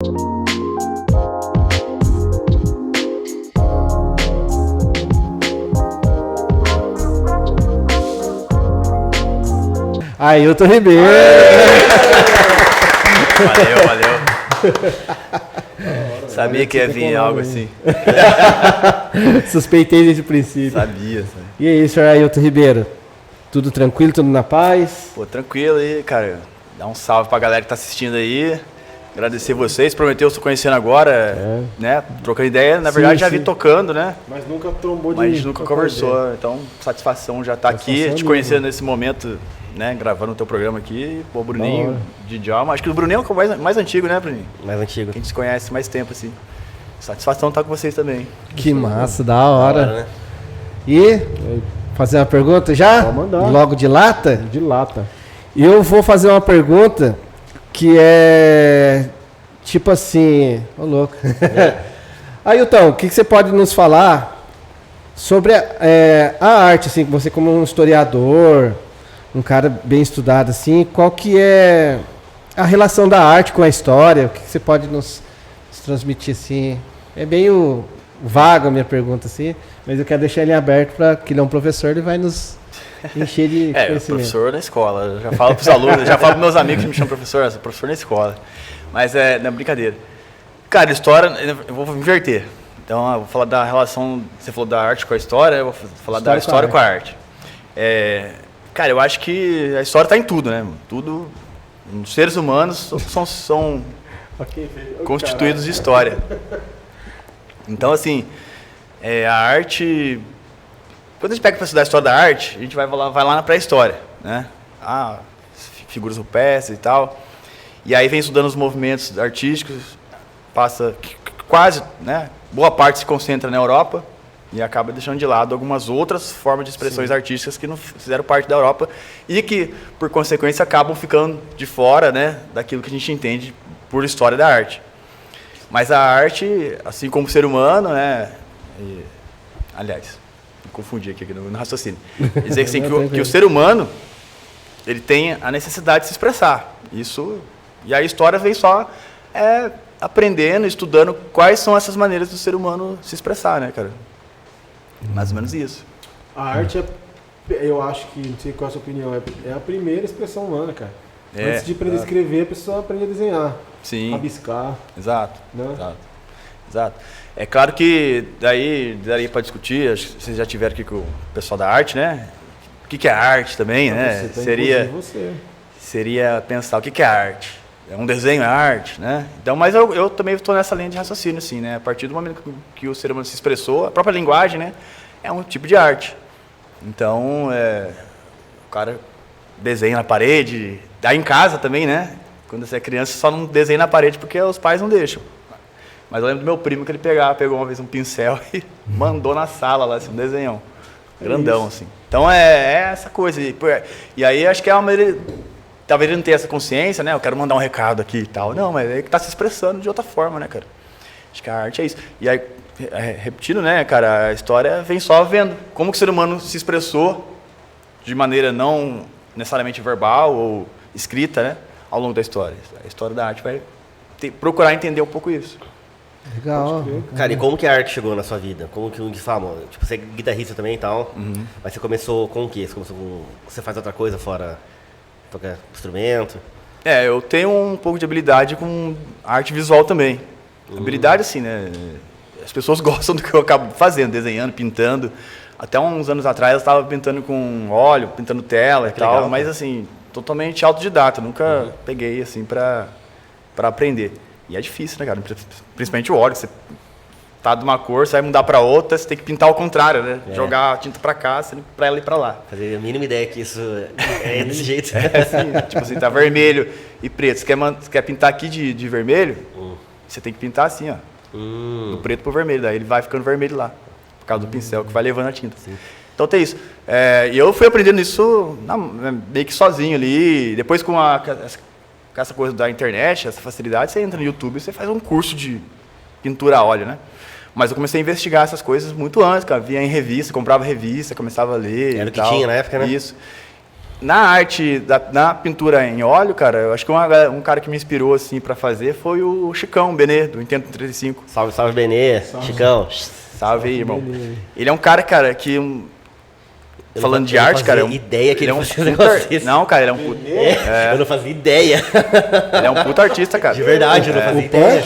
Ailton Ribeiro. Valeu. Sabia que ia vir algo assim. Suspeitei desde o princípio. Sabia. E aí, senhor Ailton Ribeiro? Tudo tranquilo, tudo na paz? Pô, tranquilo aí, cara. Dá um salve pra galera que tá assistindo aí. Agradecer vocês. Prometeu, estou conhecendo agora, né? Trocando ideia. Na verdade, já vi tocando, né? Mas nunca trombou de Mas a gente nunca conversou. Então, satisfação já tá aqui, te conhecendo nesse momento, né? Gravando o teu programa aqui. Pô, Bruninho, de Djalma. Acho que o Bruninho é o mais antigo, né, Bruninho? Mais antigo. Que a gente se conhece mais tempo, assim. Satisfação estar com vocês também. Que massa, da hora. Né? E fazer uma pergunta já? Pode mandar. Logo de lata? De lata. Eu vou fazer uma pergunta que é tipo assim, ô louco. Ailton, o que você pode nos falar sobre a arte, assim, você como um historiador, um cara bem estudado, assim, qual que é a relação da arte com a história? O que você pode nos transmitir, assim? É meio vaga a minha pergunta, assim, mas eu quero deixar ele aberto para que ele é um professor, ele vai nos encher de conhecimento. Professor na escola. Eu já falo pros alunos, já falo pros meus amigos que me chamam professor na escola. Mas não, brincadeira. Cara, história, eu vou inverter. Então, eu vou falar da relação, você falou da arte com a história, eu vou falar da história com a arte. Cara, eu acho que a história está em tudo, né? Tudo, os seres humanos são constituídos de história. Então, assim, a arte... Quando a gente pega para estudar a história da arte, a gente vai lá na pré-história, né? Figuras rupestres e tal. E aí vem estudando os movimentos artísticos, passa quase, né? Boa parte se concentra na Europa e acaba deixando de lado algumas outras formas de expressões artísticas que não fizeram parte da Europa e que, por consequência, acabam ficando de fora, né? Daquilo que a gente entende por história da arte. Mas a arte, assim como o ser humano, né? Aliás... confundi aqui no raciocínio. Quer dizer assim, que o ser humano ele tem a necessidade de se expressar. Isso, e a história vem só aprendendo, estudando quais são essas maneiras do ser humano se expressar, né, cara? Mais ou menos isso. A arte eu acho que, não sei qual é a sua opinião, é a primeira expressão humana, cara. Antes de aprender a escrever, a pessoa aprende a desenhar. Sim. Rabiscar. Exato. Né? Exato. É claro que daria para discutir, acho que vocês já tiveram aqui com o pessoal da arte, né? O que é arte também, né? Seria pensar o que é arte. Um desenho é arte, né? Então, mas eu também estou nessa linha de raciocínio, assim, né? A partir do momento que o ser humano se expressou, a própria linguagem, né? É um tipo de arte. Então, o cara desenha na parede, aí em casa também, né? Quando você é criança, só não desenha na parede porque os pais não deixam. Mas eu lembro do meu primo que ele pegou uma vez um pincel e mandou na sala lá, assim, um desenhão. Grandão, assim. Então é essa coisa. E aí acho que é uma maneira. Talvez ele não tenha essa consciência, né? Eu quero mandar um recado aqui e tal. Não, mas é que tá se expressando de outra forma, né, cara? Acho que a arte é isso. E aí, repetindo, né, cara, a história vem só vendo como que o ser humano se expressou de maneira não necessariamente verbal ou escrita, né? Ao longo da história. A história da arte vai procurar entender um pouco isso. Legal. Cara, e como que a arte chegou na sua vida? Como que tipo, você é guitarrista também e tal, mas você começou com o quê? Você faz outra coisa fora tocar instrumento? Eu tenho um pouco de habilidade com arte visual também. Habilidade assim, né? As pessoas gostam do que eu acabo fazendo, desenhando, pintando. Até uns anos atrás eu estava pintando com óleo, pintando tela e tal, legal, mas assim, totalmente autodidata, nunca peguei assim para aprender. E é difícil, né, cara? Principalmente o óleo, você tá de uma cor, você vai mudar para outra, você tem que pintar ao contrário, né? Jogar a tinta para cá, para ela ir para lá. Fazer a mínima ideia que isso é desse jeito. Assim, tipo assim, tá vermelho e preto. Você quer pintar aqui de vermelho, você tem que pintar assim, ó. Do preto pro vermelho, daí ele vai ficando vermelho lá, por causa do pincel que vai levando a tinta. Sim. Então tem isso. E eu fui aprendendo isso meio que sozinho ali, depois com essa coisa da internet, essa facilidade, você entra no YouTube e você faz um curso de pintura a óleo, né? Mas eu comecei a investigar essas coisas muito antes, cara. Via em revista, comprava revista, começava a ler. Era o que tinha na época, né? Isso. na arte, na pintura em óleo, cara, eu acho que um cara que me inspirou, assim, pra fazer foi o Chicão Benê, do Intento 35. Salve, salve, Benê. Chicão. Salve aí, irmão. Ele é um cara, cara, que... falando de arte, cara... ideia que ele fazia um negócio desse. Não, cara, ele é um puta... Eu não fazia ideia. Ele é um puta artista, cara. De verdade, eu não fazia ideia.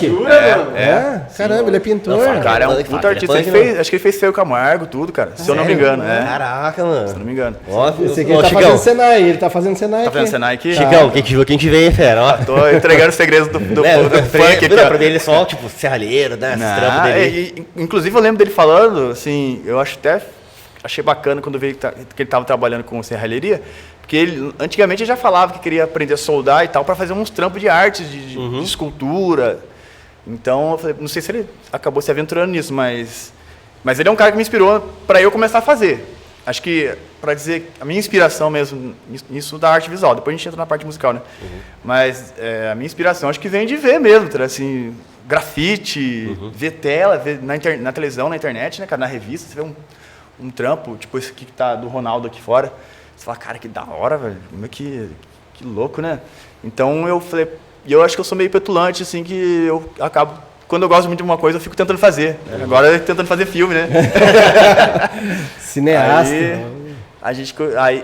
Caramba, ele é pintor. O cara é um puta artista. Ele fez, acho que ele fez Feio Camargo, tudo, cara. Se eu não me engano, Caraca, mano. Se eu não me engano. Esse aqui ele tá fazendo Senai, ele tá fazendo Senai Tá aqui. fazendo Senai aqui? Chicão, quem te viu, quem te vê, hein, fera? Ó. Tô entregando os segredos do funk aqui. Pra mim ele é só, tipo, serralheiro, né? Esse trampo dele. Inclusive eu lembro dele falando, assim, eu acho até... Achei bacana quando eu vi que ele estava trabalhando com serralheria, porque ele, antigamente ele já falava que queria aprender a soldar e tal, para fazer uns trampos de arte, de escultura. Então, eu falei, não sei se ele acabou se aventurando nisso, mas ele é um cara que me inspirou para eu começar a fazer. Acho que, para dizer, a minha inspiração mesmo, nisso da arte visual, depois a gente entra na parte musical, né? Mas a minha inspiração acho que vem de ver mesmo, assim, grafite, ver tela, ver na televisão, na internet, né, cara, na revista, você vê um trampo, tipo esse aqui que tá do Ronaldo aqui fora. Você fala, cara, que da hora, velho. Que louco, né? Então eu falei, e eu acho que eu sou meio petulante, assim, que eu acabo, quando eu gosto muito de uma coisa, eu fico tentando fazer. Agora tentando fazer filme, né? Cineasta.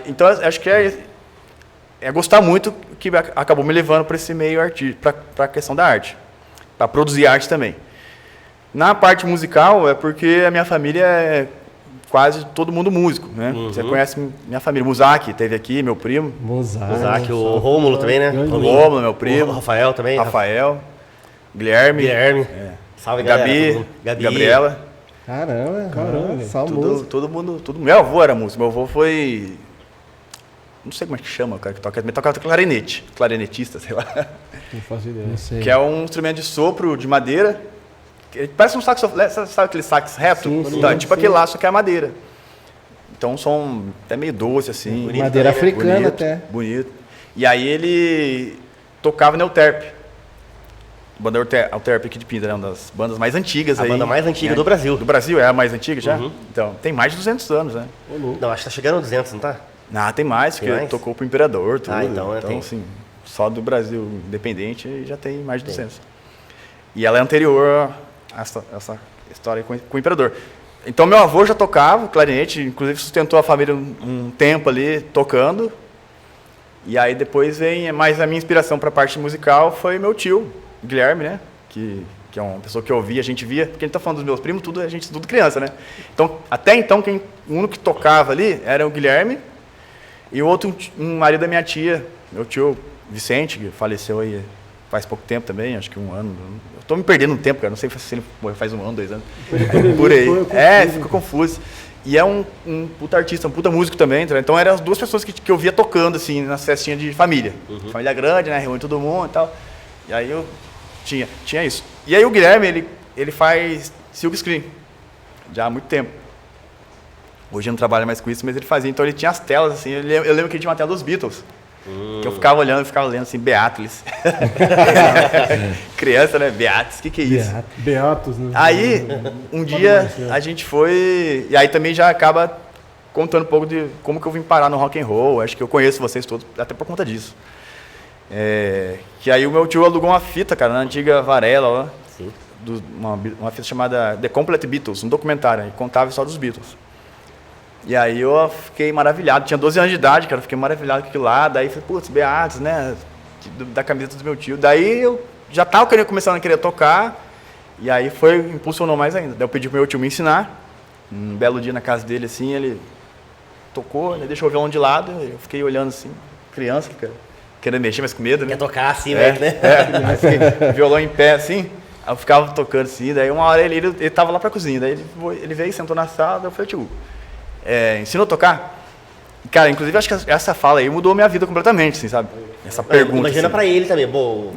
Então acho que é gostar muito que acabou me levando para esse meio artístico, para a questão da arte, para produzir arte também. Na parte musical, é porque a minha família é quase todo mundo músico, né? Você conhece minha família. Muzaki teve aqui, meu primo. Muzaki, o Rômulo também, né? O Rômulo, meu primo. O Rafael também. Rafael. Guilherme. Salve, Gabi. Gabriela. Caramba. Só todo mundo. Meu avô era músico. Meu avô foi... Não sei como é que chama o cara que toca. Ele tocava clarinete. Clarinetista, sei lá. Não faço ideia. Não sei. Que é um instrumento de sopro de madeira. Parece um sax, sabe aquele sax reto? Então, é tipo aquele lá, só que é madeira. Então, um som até meio doce, assim. Bonito, madeira africana bonito, até. Bonito. E aí ele tocava na Euterpe. A banda Euterpe aqui de Pinda, né? Uma das bandas mais antigas aí. A banda mais antiga do Brasil. Do Brasil, é a mais antiga já? Então, tem mais de 200 anos, né? Não, acho que tá chegando a 200, não tá? Não, tem mais, porque tocou pro Imperador, tudo. Então assim, só do Brasil independente já tem mais de 200. E ela é anterior a essa história com o Imperador. Então, meu avô já tocava clarinete, inclusive sustentou a família um tempo ali tocando. E aí depois vem mais a minha inspiração para a parte musical foi meu tio, Guilherme, né? Que é uma pessoa que eu ouvia, a gente via, porque a gente tá falando dos meus primos, a gente tudo criança, né? Então, até então, o único que tocava ali era o Guilherme e o outro, um marido da minha tia, meu tio Vicente, que faleceu aí faz pouco tempo também, acho que 1 ano. Eu tô me perdendo um tempo, cara, não sei se ele morreu faz 1 ano, 2 anos. Por aí. Ficou confuso. E é um puta artista, um puta músico também, então eram as duas pessoas que eu via tocando, assim, nas festinhas de família. Família grande, né, reúne todo mundo e tal. E aí eu tinha isso. E aí o Guilherme, ele faz silkscreen, já há muito tempo. Hoje eu não trabalho mais com isso, mas ele fazia, então ele tinha as telas, assim, eu lembro que ele tinha uma tela dos Beatles. Que eu ficava olhando, ficava lendo assim, Beatles. Criança, né? Beatles, que é isso? Beatos, né? Aí, um dia, a gente foi... E aí também já acaba contando um pouco de como que eu vim parar no rock and roll. Acho que eu conheço vocês todos, até por conta disso. Que aí o meu tio alugou uma fita, cara, na antiga Varela, ó. Sim. Uma fita chamada The Complete Beatles, um documentário. E contava só dos Beatles. E aí eu fiquei maravilhado, tinha 12 anos de idade, cara, fiquei maravilhado com aquilo lá, daí falei, putz, Beatos, né, da camiseta do meu tio. Daí eu já estava começando a querer tocar, e aí impulsionou mais ainda. Daí eu pedi pro meu tio me ensinar, um belo dia na casa dele, assim, ele tocou, né, deixou o violão de lado, eu fiquei olhando assim, criança, querendo mexer, mas com medo, né. Quer tocar assim, né? Aí fiquei, violão em pé, assim, aí eu ficava tocando assim, daí uma hora ele tava lá pra cozinha, daí ele veio, sentou na sala, daí eu falei, tio, ensinou a tocar? Cara, inclusive, acho que essa fala aí mudou minha vida completamente, assim, sabe? Essa pergunta. Imagina assim. pra ele também, pô,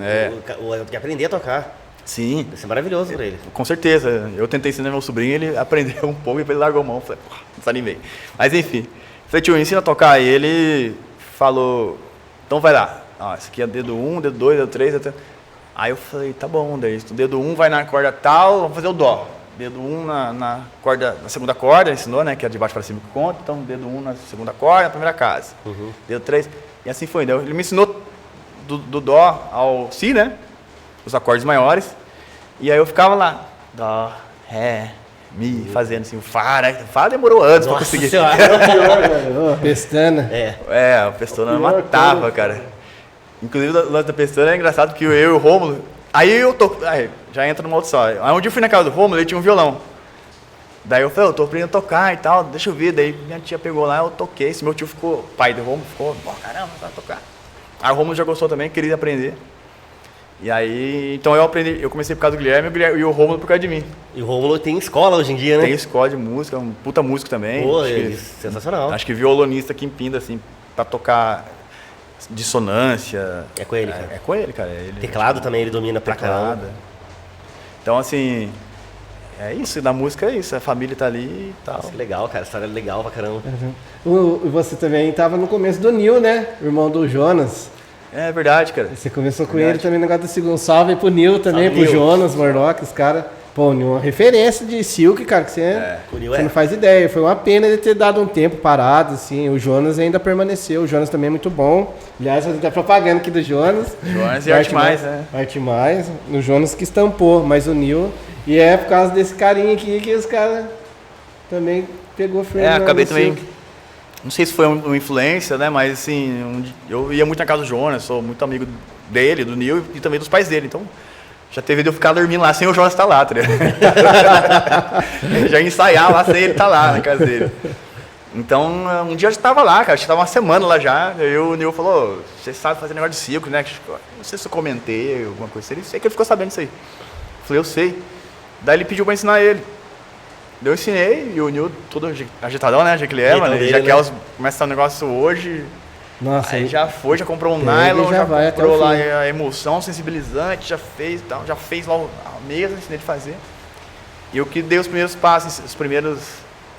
que aprender a tocar. Sim. Vai ser maravilhoso pra ele. Com certeza. Eu tentei ensinar meu sobrinho, ele aprendeu um pouco e depois ele largou a mão. Falei, pô, desanimei. Mas enfim. Falei, tio, ensina a tocar. E ele falou, então vai lá. Esse aqui é dedo 1, dedo 2, dedo 3, dedo 3. Aí eu falei, tá bom, daí o dedo 1 vai na corda tal, vamos fazer o dó. dedo 1 na segunda corda, ensinou, né? Que é de baixo para cima que conta. Então, dedo 1 na segunda corda, na primeira casa. Dedo 3, e assim foi. Ele me ensinou do Dó ao Si, né? Os acordes maiores. E aí eu ficava lá, Dó, Ré, Mi, fazendo assim, o Fá, né? O Fá demorou anos pra conseguir. Pestana. A pestana matava, cara. Inclusive, o lance da pestana é engraçado porque eu e o Rômulo, aí eu tô, já entra numa outra história. Aí um dia eu fui na casa do Rômulo, ele tinha um violão. Daí eu falei, eu tô aprendendo a tocar e tal, deixa eu ver. Daí minha tia pegou lá, eu toquei. Esse meu tio ficou, pai do Rômulo, ficou, caramba, vai tocar. Aí o Rômulo já gostou também, queria aprender. E aí, então eu comecei por causa do Guilherme e o Rômulo por causa de mim. E o Rômulo tem escola hoje em dia, né? Tem escola de música, um puta músico também. Pô, sensacional. Acho que violonista que empinda, assim, pra tocar dissonância. É com ele, cara. É com ele, cara. Ele, teclado também, ele domina pra caramba. Então, assim, é isso, da música é isso, a família tá ali e tal. Nossa, que legal, cara, história legal pra caramba. Você também estava no começo do Nil, né? O irmão do Jonas. É verdade, cara. Você começou com ele também no negócio do segundo. Salve aí pro Nil também, Salve, pro Nil. Jonas, Murdock, os caras. Pô, o Nil é uma referência de Silk, cara, que você não faz ideia. Foi uma pena ele ter dado um tempo parado, assim. O Jonas ainda permaneceu. O Jonas também é muito bom. Aliás, a gente tá propaganda aqui do Jonas. Jonas e Arte Mais, né? Arte Mais. O Jonas que estampou, mas o Nil. E é por causa desse carinha aqui que os caras também pegou firme. Acabei também. Não sei se foi uma influência, né? Mas assim, eu ia muito na casa do Jonas, sou muito amigo dele, do Nil e também dos pais dele. Então, já teve de eu ficar dormindo lá sem o Jonas estar lá, tá ligado? Já ensaiava lá sem ele estar lá na casa dele. Então, um dia eu já estava lá, cara, acho que estava uma semana lá já. Aí o Nil falou, você sabe fazer negócio de circo, né? Não sei se eu comentei alguma coisa. Ele sei que ele ficou sabendo disso aí. Eu falei, eu sei. Daí ele pediu pra ensinar ele. Eu ensinei, e o Nil todo agitadão, né? Já que ele é, mano. Já quer começar o negócio hoje. Nossa, aí já foi, já comprou um nylon, já comprou lá a emulsão, sensibilizante, já fez e tal. Já fez lá a mesa, ensinei ele a fazer. E eu que dei os primeiros passos, os primeiros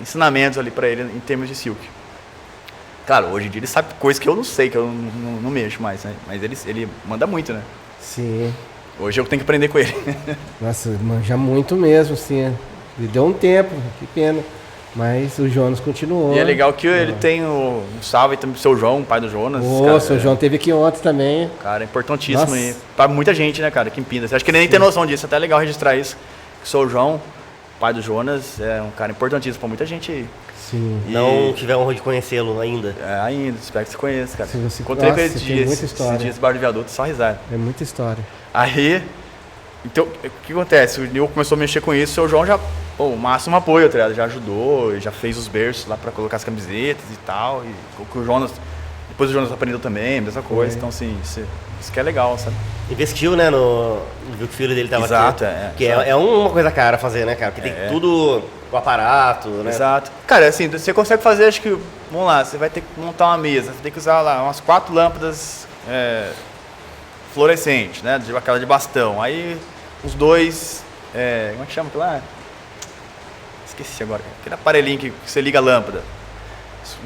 ensinamentos ali pra ele em termos de silk. Claro, hoje em dia ele sabe coisas que eu não sei, que eu não mexo mais, né? Mas ele manda muito, né? Sim. Hoje eu tenho que aprender com ele. Nossa, manja muito mesmo, assim. Ele deu um tempo, que pena. Mas o Jonas continuou. E é legal que ele tem um salve também pro seu João, pai do Jonas. O seu João teve aqui ontem também. Cara, é importantíssimo aí. Pra muita gente, né, cara, que empina. Acho que ele nem tem noção disso, é até legal registrar isso. Que o seu João, pai do Jonas, é um cara importantíssimo pra muita gente aí. Sim. E não tive a honra de conhecê-lo ainda. Ainda, espero que você conheça, cara. Encontrei com ele esses dias, bar de viaduto, só risada. É muita história. Aí, então, o que acontece? O Nil começou a mexer com isso, o seu João já, o máximo apoio, tá ligado? Já ajudou, já fez os berços lá pra colocar as camisetas e tal. E o Jonas, depois o Jonas aprendeu também, a mesma coisa. Então, assim, isso que é legal, sabe? Investiu, né, viu que o filho dele tava Exato, aqui. Que é uma coisa cara fazer, né, cara? Porque tem tudo, o aparato, né? Exato. Cara, assim, você consegue fazer, acho que, vamos lá, você vai ter que montar uma mesa, você tem que usar lá umas 4 lâmpadas fluorescentes, né, aquela de bastão. Aí, os 2, como é que chama aquilo lá? Esqueci agora. Aquele aparelhinho que você liga a lâmpada.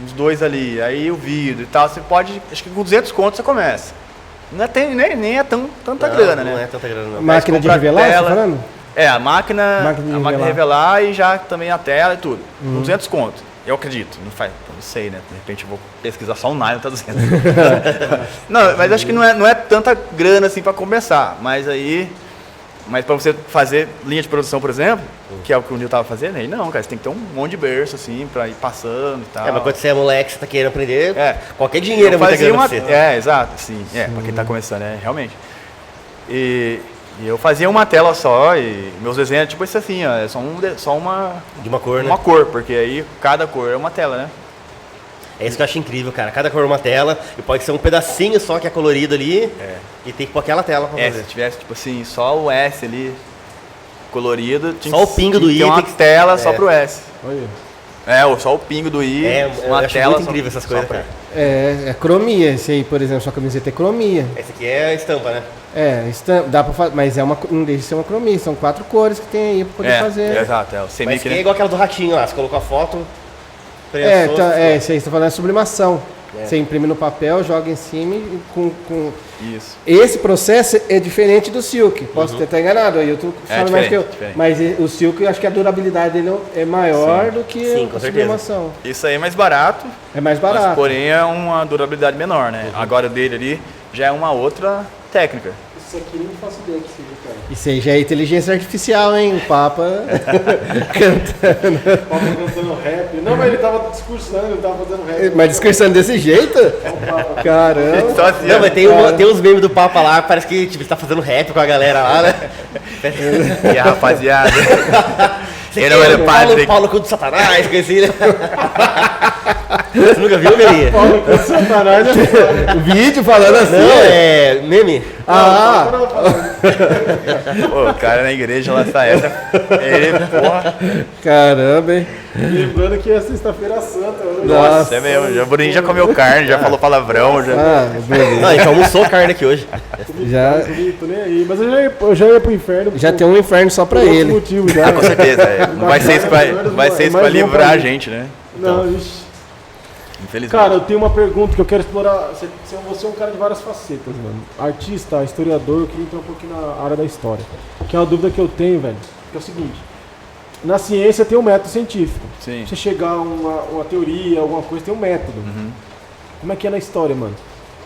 Uns 2 ali, aí o vidro e tal. Você pode, acho que com 200 contos você começa. Não é, nem é tanta grana, né? Não é tanta grana, não. Máquina de revelar, você tá falando? A máquina de revelar e já também a tela e tudo. Com 200 contos. Eu acredito. Não sei, né? De repente eu vou pesquisar só um nylon, tá 200. Não, mas acho que não é tanta grana assim pra começar. Mas pra você fazer linha de produção, por exemplo, que é o que o Nil tava fazendo, aí não, cara, você tem que ter um monte de berço, assim, pra ir passando e tal. Mas quando você é moleque, você tá querendo aprender, qualquer dinheiro é muita grana pra você. Exato, sim. Pra quem tá começando, realmente. E eu fazia uma tela só, e meus desenhos, tipo esse assim, ó, é só uma... De uma cor, né? Uma cor, porque aí cada cor é uma tela, né? É isso que eu acho incrível, cara. Cada cor é uma tela, e pode ser um pedacinho só que é colorido ali, e tem que pôr aquela tela pra fazer. Se tivesse, tipo assim, só o S ali, colorido, só o pingo do I. Tem uma tela só pro S. Olha. Só o pingo do I, uma tela. Eu acho muito incrível essas coisas, cara. É cromia, esse aí, por exemplo, sua camiseta é cromia. Essa aqui é estampa, né? Dá pra fazer, mas não deixa de ser uma cromia, são 4 cores que tem aí pra poder fazer. Exato, o Mas semi-que, é igual aquela do ratinho lá, você colocou a foto, esse aí você tá falando é sublimação. Você imprime no papel, joga em cima e Isso. Esse processo é diferente do silk. Posso ter estar enganado, aí eu tô falando mais que eu. diferente. Mas o silk, eu acho que a durabilidade dele é maior do que Sim, com a certeza. sublimação. Isso aí é mais barato, É mais mas barato. porém é uma durabilidade menor, né? Agora o dele ali já é uma outra técnica. Isso aqui nem faço ideia que seja, cara. Isso aí já é inteligência artificial, hein? O Papa cantando. O Papa cantando rap. Não, mas ele tava discursando, ele tava fazendo rap. Mas discursando desse jeito? Caramba. Só assim, Não, ó. mas tem uns memes do Papa lá, parece que tipo, ele tá fazendo rap com a galera lá, né? E a rapaziada. Ele não Paulo, era padre. Paulo com o Satanás, coisa assim, né? Você nunca viu, Melinha? Paulo com Satanás. O vídeo falando assim. Não, é meme. Ah, Pô, o cara na igreja lança essa. Ele, porra. caramba, hein? Lembrando que é sexta-feira santa hoje. Nossa, é mesmo. Já, o Bruninho já comeu carne, já falou palavrão. Já. Ah, beleza. Não, a gente almoçou carne aqui hoje. Já, Tô nem aí. Mas eu já ia pro inferno. já tem um inferno só pra por outro ele. motivo já. Ah, com certeza. É. Não vai ser isso pra livrar a gente, né? Não, ixi. Infelizmente. Cara, eu tenho uma pergunta que eu quero explorar. Você é um cara de várias facetas, mano. Artista, historiador, eu queria entrar um pouquinho na área da história. Que é uma dúvida que eu tenho, velho. Que é o seguinte: na ciência tem um método científico. Sim. Você chegar a uma teoria, alguma coisa, tem um método. Como é que é na história, mano?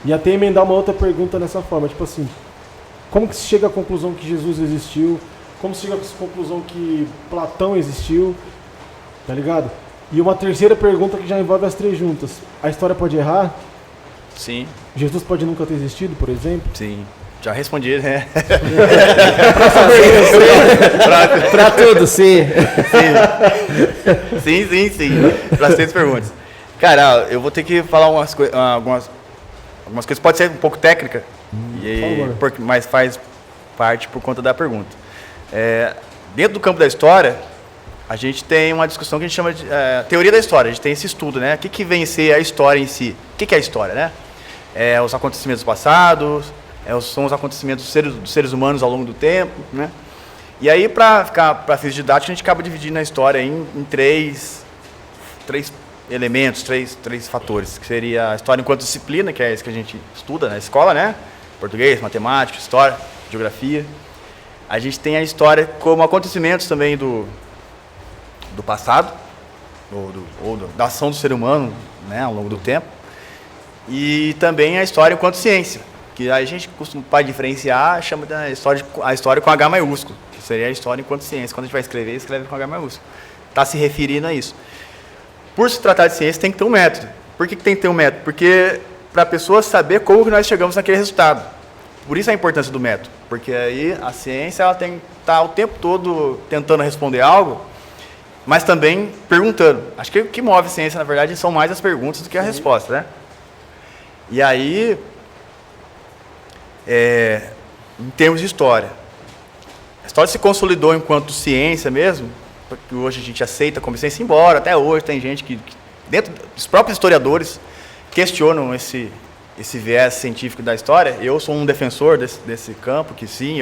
E até emendar uma outra pergunta nessa forma, tipo assim: como que se chega à conclusão que Jesus existiu? Como se chega à conclusão que Platão existiu? Tá ligado? E uma terceira pergunta que já envolve as três juntas. A história pode errar? Sim, Jesus pode nunca ter existido, por exemplo? sim. Já respondi, né? Pra tudo, sim. Sim. Para as 3 perguntas. Cara, eu vou ter que falar algumas coisas. Pode ser um pouco técnica, mas faz parte por conta da pergunta. Dentro do campo da história, a gente tem uma discussão que a gente chama de teoria da história. A gente tem esse estudo, né? O que vem a ser a história em si? O que é a história, né? Os acontecimentos passados, são os acontecimentos dos seres humanos ao longo do tempo, né? E aí, para fins didáticos, a gente acaba dividindo a história em três elementos, três fatores, que seria a história enquanto disciplina, que é isso que a gente estuda na escola, né? Português, matemática, história, geografia. A gente tem a história como acontecimentos também do passado, da ação do ser humano, né, ao longo do tempo. E também a história enquanto ciência, que a gente costuma diferenciar, chama a história com H maiúsculo, que seria a história enquanto ciência. Quando a gente vai escrever, escreve com H maiúsculo. Está se referindo a isso. Por se tratar de ciência, tem que ter um método. Por que tem que ter um método? Porque para a pessoa saber como que nós chegamos naquele resultado. Por isso a importância do método. Porque aí a ciência ela tem que estar o tempo todo tentando responder algo, mas também perguntando. Acho que o que move a ciência, na verdade, são mais as perguntas do que a resposta, né? E aí, em termos de história, a história se consolidou enquanto ciência mesmo, porque hoje a gente aceita como ciência, embora até hoje tem gente que dentro dos próprios historiadores, questionam esse viés científico da história. Eu sou um defensor desse campo, que sim,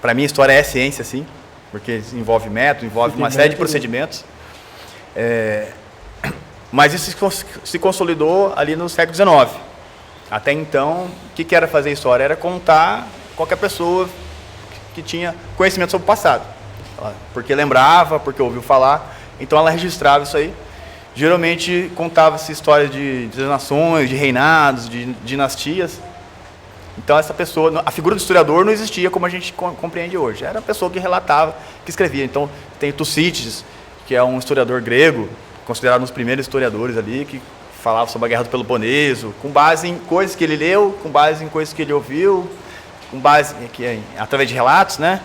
para mim a história é ciência, sim, porque envolve método, envolve uma série de procedimentos. Mas isso se consolidou ali no século XIX. Até então, o que era fazer história? Era contar qualquer pessoa que tinha conhecimento sobre o passado. Porque lembrava, porque ouviu falar, então ela registrava isso aí. Geralmente contava-se histórias de nações, de reinados, de dinastias. Então essa pessoa, a figura do historiador não existia como a gente compreende hoje. Era a pessoa que relatava, que escrevia. Então tem Tucídides, que é um historiador grego, considerado um dos primeiros historiadores ali, que falava sobre a Guerra do Peloponeso, com base em coisas que ele leu, com base em coisas que ele ouviu, com base através de relatos, né?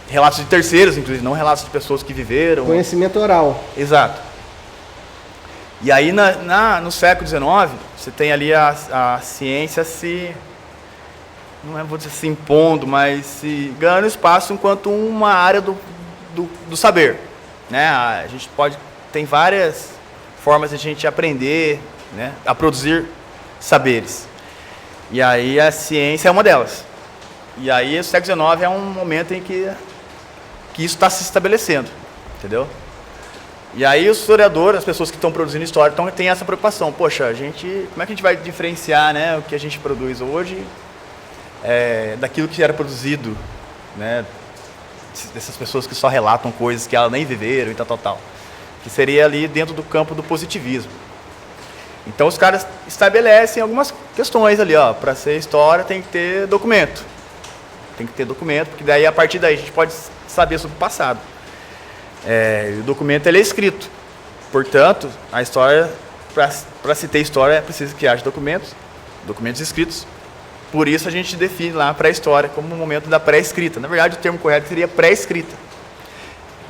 Relatos de terceiros, inclusive, não relatos de pessoas que viveram. Conhecimento oral. Exato. E aí, no século XIX, você tem ali a ciência não vou dizer se impondo, mas se ganhando espaço enquanto uma área do saber. Né? A gente tem várias formas de a gente aprender, né, a produzir saberes. E aí a ciência é uma delas. E aí o século XIX é um momento em que isso está se estabelecendo, entendeu? E aí os historiadores, as pessoas que estão produzindo história, têm essa preocupação. Poxa, como é que a gente vai diferenciar, né, o que a gente produz hoje daquilo que era produzido, né, dessas pessoas que só relatam coisas que elas nem viveram e tal. Que seria ali dentro do campo do positivismo. Então os caras estabelecem algumas questões ali, ó, para ser história tem que ter documento. Tem que ter documento, porque daí a partir daí a gente pode saber sobre o passado. O documento ele é escrito. Portanto, a história, para se ter história, é preciso que haja documentos escritos. Por isso a gente define lá a pré-história como o momento da pré-escrita. Na verdade, o termo correto seria pré-escrita.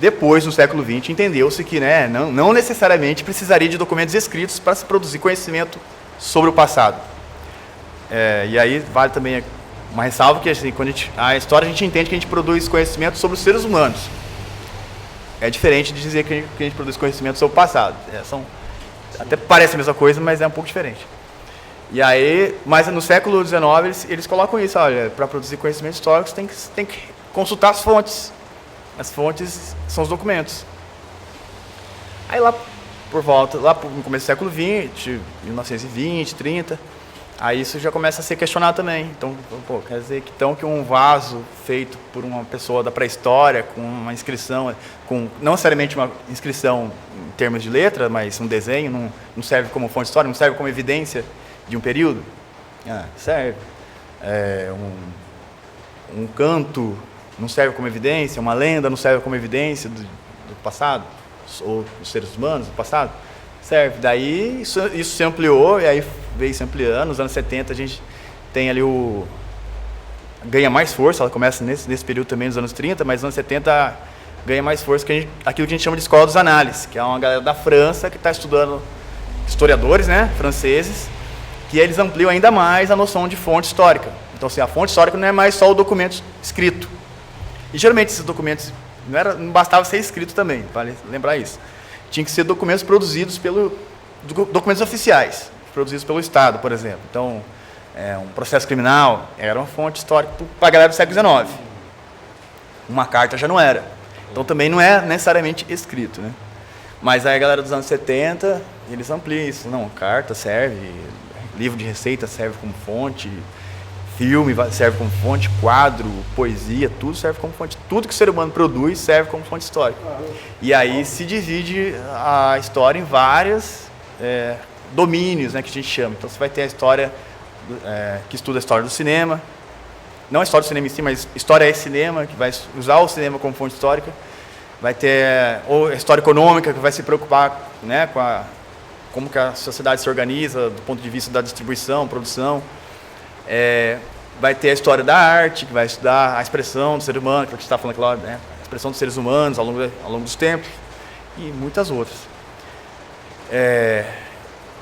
Depois, no século XX, entendeu-se que, né, não necessariamente precisaria de documentos escritos para se produzir conhecimento sobre o passado. E aí vale também uma ressalva que assim, quando a história a gente entende que a gente produz conhecimento sobre os seres humanos. É diferente de dizer que a gente produz conhecimento sobre o passado. Até parece a mesma coisa, mas é um pouco diferente. E aí, mas no século XIX eles colocam isso, olha, para produzir conhecimentos históricos tem que consultar as fontes. As fontes são os documentos. Aí lá no começo do século XX, 1920, 30, aí isso já começa a ser questionado também. Então, quer dizer que um vaso feito por uma pessoa da pré-história, com uma inscrição, não necessariamente uma inscrição em termos de letra, mas um desenho, não serve como fonte histórica, não serve como evidência de um período? Serve. Um canto não serve como evidência, uma lenda não serve como evidência do passado, ou dos seres humanos do passado? Serve. Daí isso se ampliou, e aí veio se ampliando. Nos anos 70 a gente tem ali ganha mais força, ela começa nesse período também, nos anos 30, mas nos anos 70 ganha mais força aquilo que a gente chama de escola dos análises, que é uma galera da França que está estudando, historiadores, né, franceses, que eles ampliam ainda mais a noção de fonte histórica. Então, assim, a fonte histórica não é mais só o documento escrito. E geralmente esses documentos não bastava ser escrito também, vale lembrar isso. Tinha que ser documentos produzidos documentos oficiais, produzidos pelo Estado, por exemplo. Então, um processo criminal era uma fonte histórica para a galera do século XIX. Uma carta já não era. Então, também não é necessariamente escrito, né? Mas aí a galera dos anos 70, eles ampliam isso. Não, carta serve, livro de receita serve como fonte, filme serve como fonte, quadro, poesia, tudo serve como fonte. Tudo que o ser humano produz serve como fonte histórica. E aí se divide a história em vários domínios, né, que a gente chama. Então você vai ter a história que estuda a história do cinema, não a história do cinema em si, mas história é cinema, que vai usar o cinema como fonte histórica. Vai ter ou a história econômica, que vai se preocupar, né, com como que a sociedade se organiza do ponto de vista da distribuição, produção. Vai ter a história da arte, que vai estudar a expressão do ser humano, que a gente está falando aqui, né, a expressão dos seres humanos ao longo dos tempos, e muitas outras.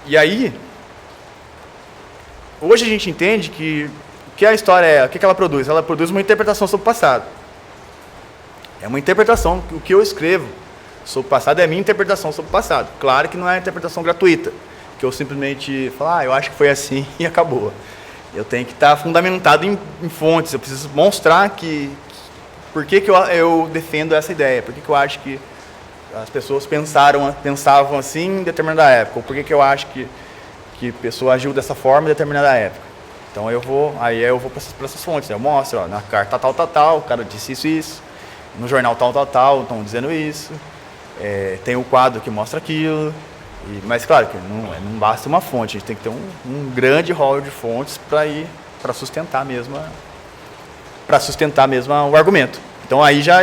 E aí, hoje a gente entende que a história o que ela produz? Ela produz uma interpretação sobre o passado. É uma interpretação, o que eu escrevo sobre o passado é a minha interpretação sobre o passado. Claro que não é uma interpretação gratuita, que eu simplesmente falo, eu acho que foi assim e acabou. Eu tenho que estar fundamentado em fontes, eu preciso mostrar por que eu defendo essa ideia, por que eu acho que as pessoas pensavam assim em determinada época, ou por que eu acho que a pessoa agiu dessa forma em determinada época. Então eu vou para essas fontes, eu mostro, na carta tal, o cara disse isso, no jornal tal, estão dizendo isso, tem o quadro que mostra aquilo. Mas claro que não basta uma fonte, a gente tem que ter um grande rol de fontes para sustentar mesmo o argumento. Então aí já